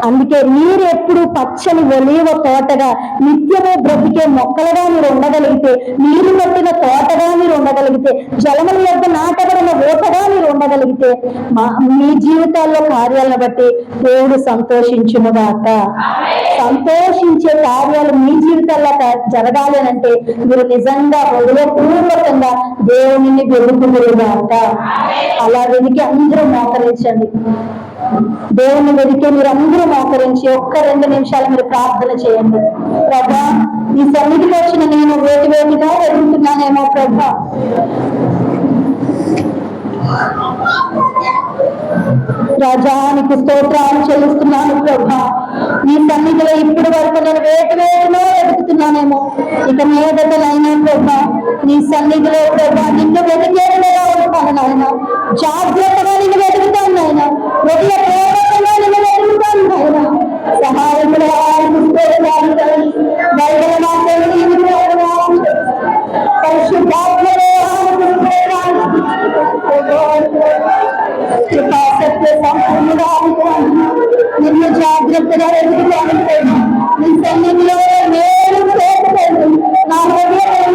అందుకే మీరు ఎప్పుడు పచ్చని ఒలీవ తోటగా నిత్యము బ్రతికే మొక్కలుగా మీరు ఉండగలిగితే, నీరు పట్టిన తోటగా మీరు ఉండగలిగితే, జలముల యొక్క నాటబడిన ఊటగా మీరు ఉండగలిగితే, మీ జీవితాల్లో కార్యాలను బట్టి దేవుడు సంతోషించునుగాక. సంతోషించే కార్యాలు మీ జీవితాల్లో జరగాలి అంటే మీరు నిజంగా హృదయపూర్వకంగా దేవునిని వెతుకుదురుగాక. అలా వెతికి అందరూ మోకరించండి. దేవుని వెతికే మీరు అందరూ మోకరించి ఒక్క 2 నిమిషాలు మీరు ప్రార్థన చేయండి. ప్రభా, ఈ సన్నిధికి వచ్చిన నేను వేటిగా వెతుకుతున్నానేమో ప్రభా, రాజానికి స్తోత్రాలు చెల్లిస్తున్నాను ప్రభా. నీ సన్నిధిలో ఇప్పటి వరకు నేను వేటిలో వెతుకుతున్నానేమో, ఇక మీదటనైనా ప్రభా నీ సన్నిధిలో ప్రభా నిన్ను వెతికేలా ఉంటాను నాయన, జాగ్రత్తగా నిన్ను వెతుకుతాను నాయన, హృదయపూర్వకంగా నిన్ను వెతుకుతాను నాయన. సహాయకుడు పరిశుద్ధాత్మలో నిన్ను జాగ్రత్తగా వెతుకుతాను. నీ సన్నిధిలో నేను చేరుతాను, నా హృదయం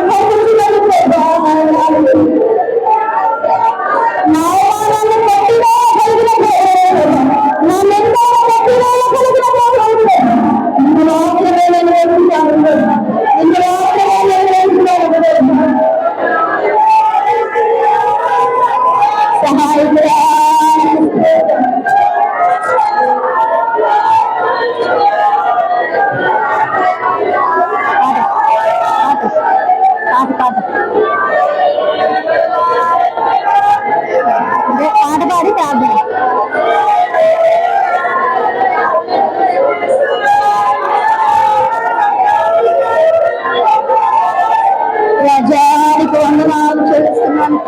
పాట పాడి ప్రార్థన. రజానికి వందనాలు చేస్తున్నాను.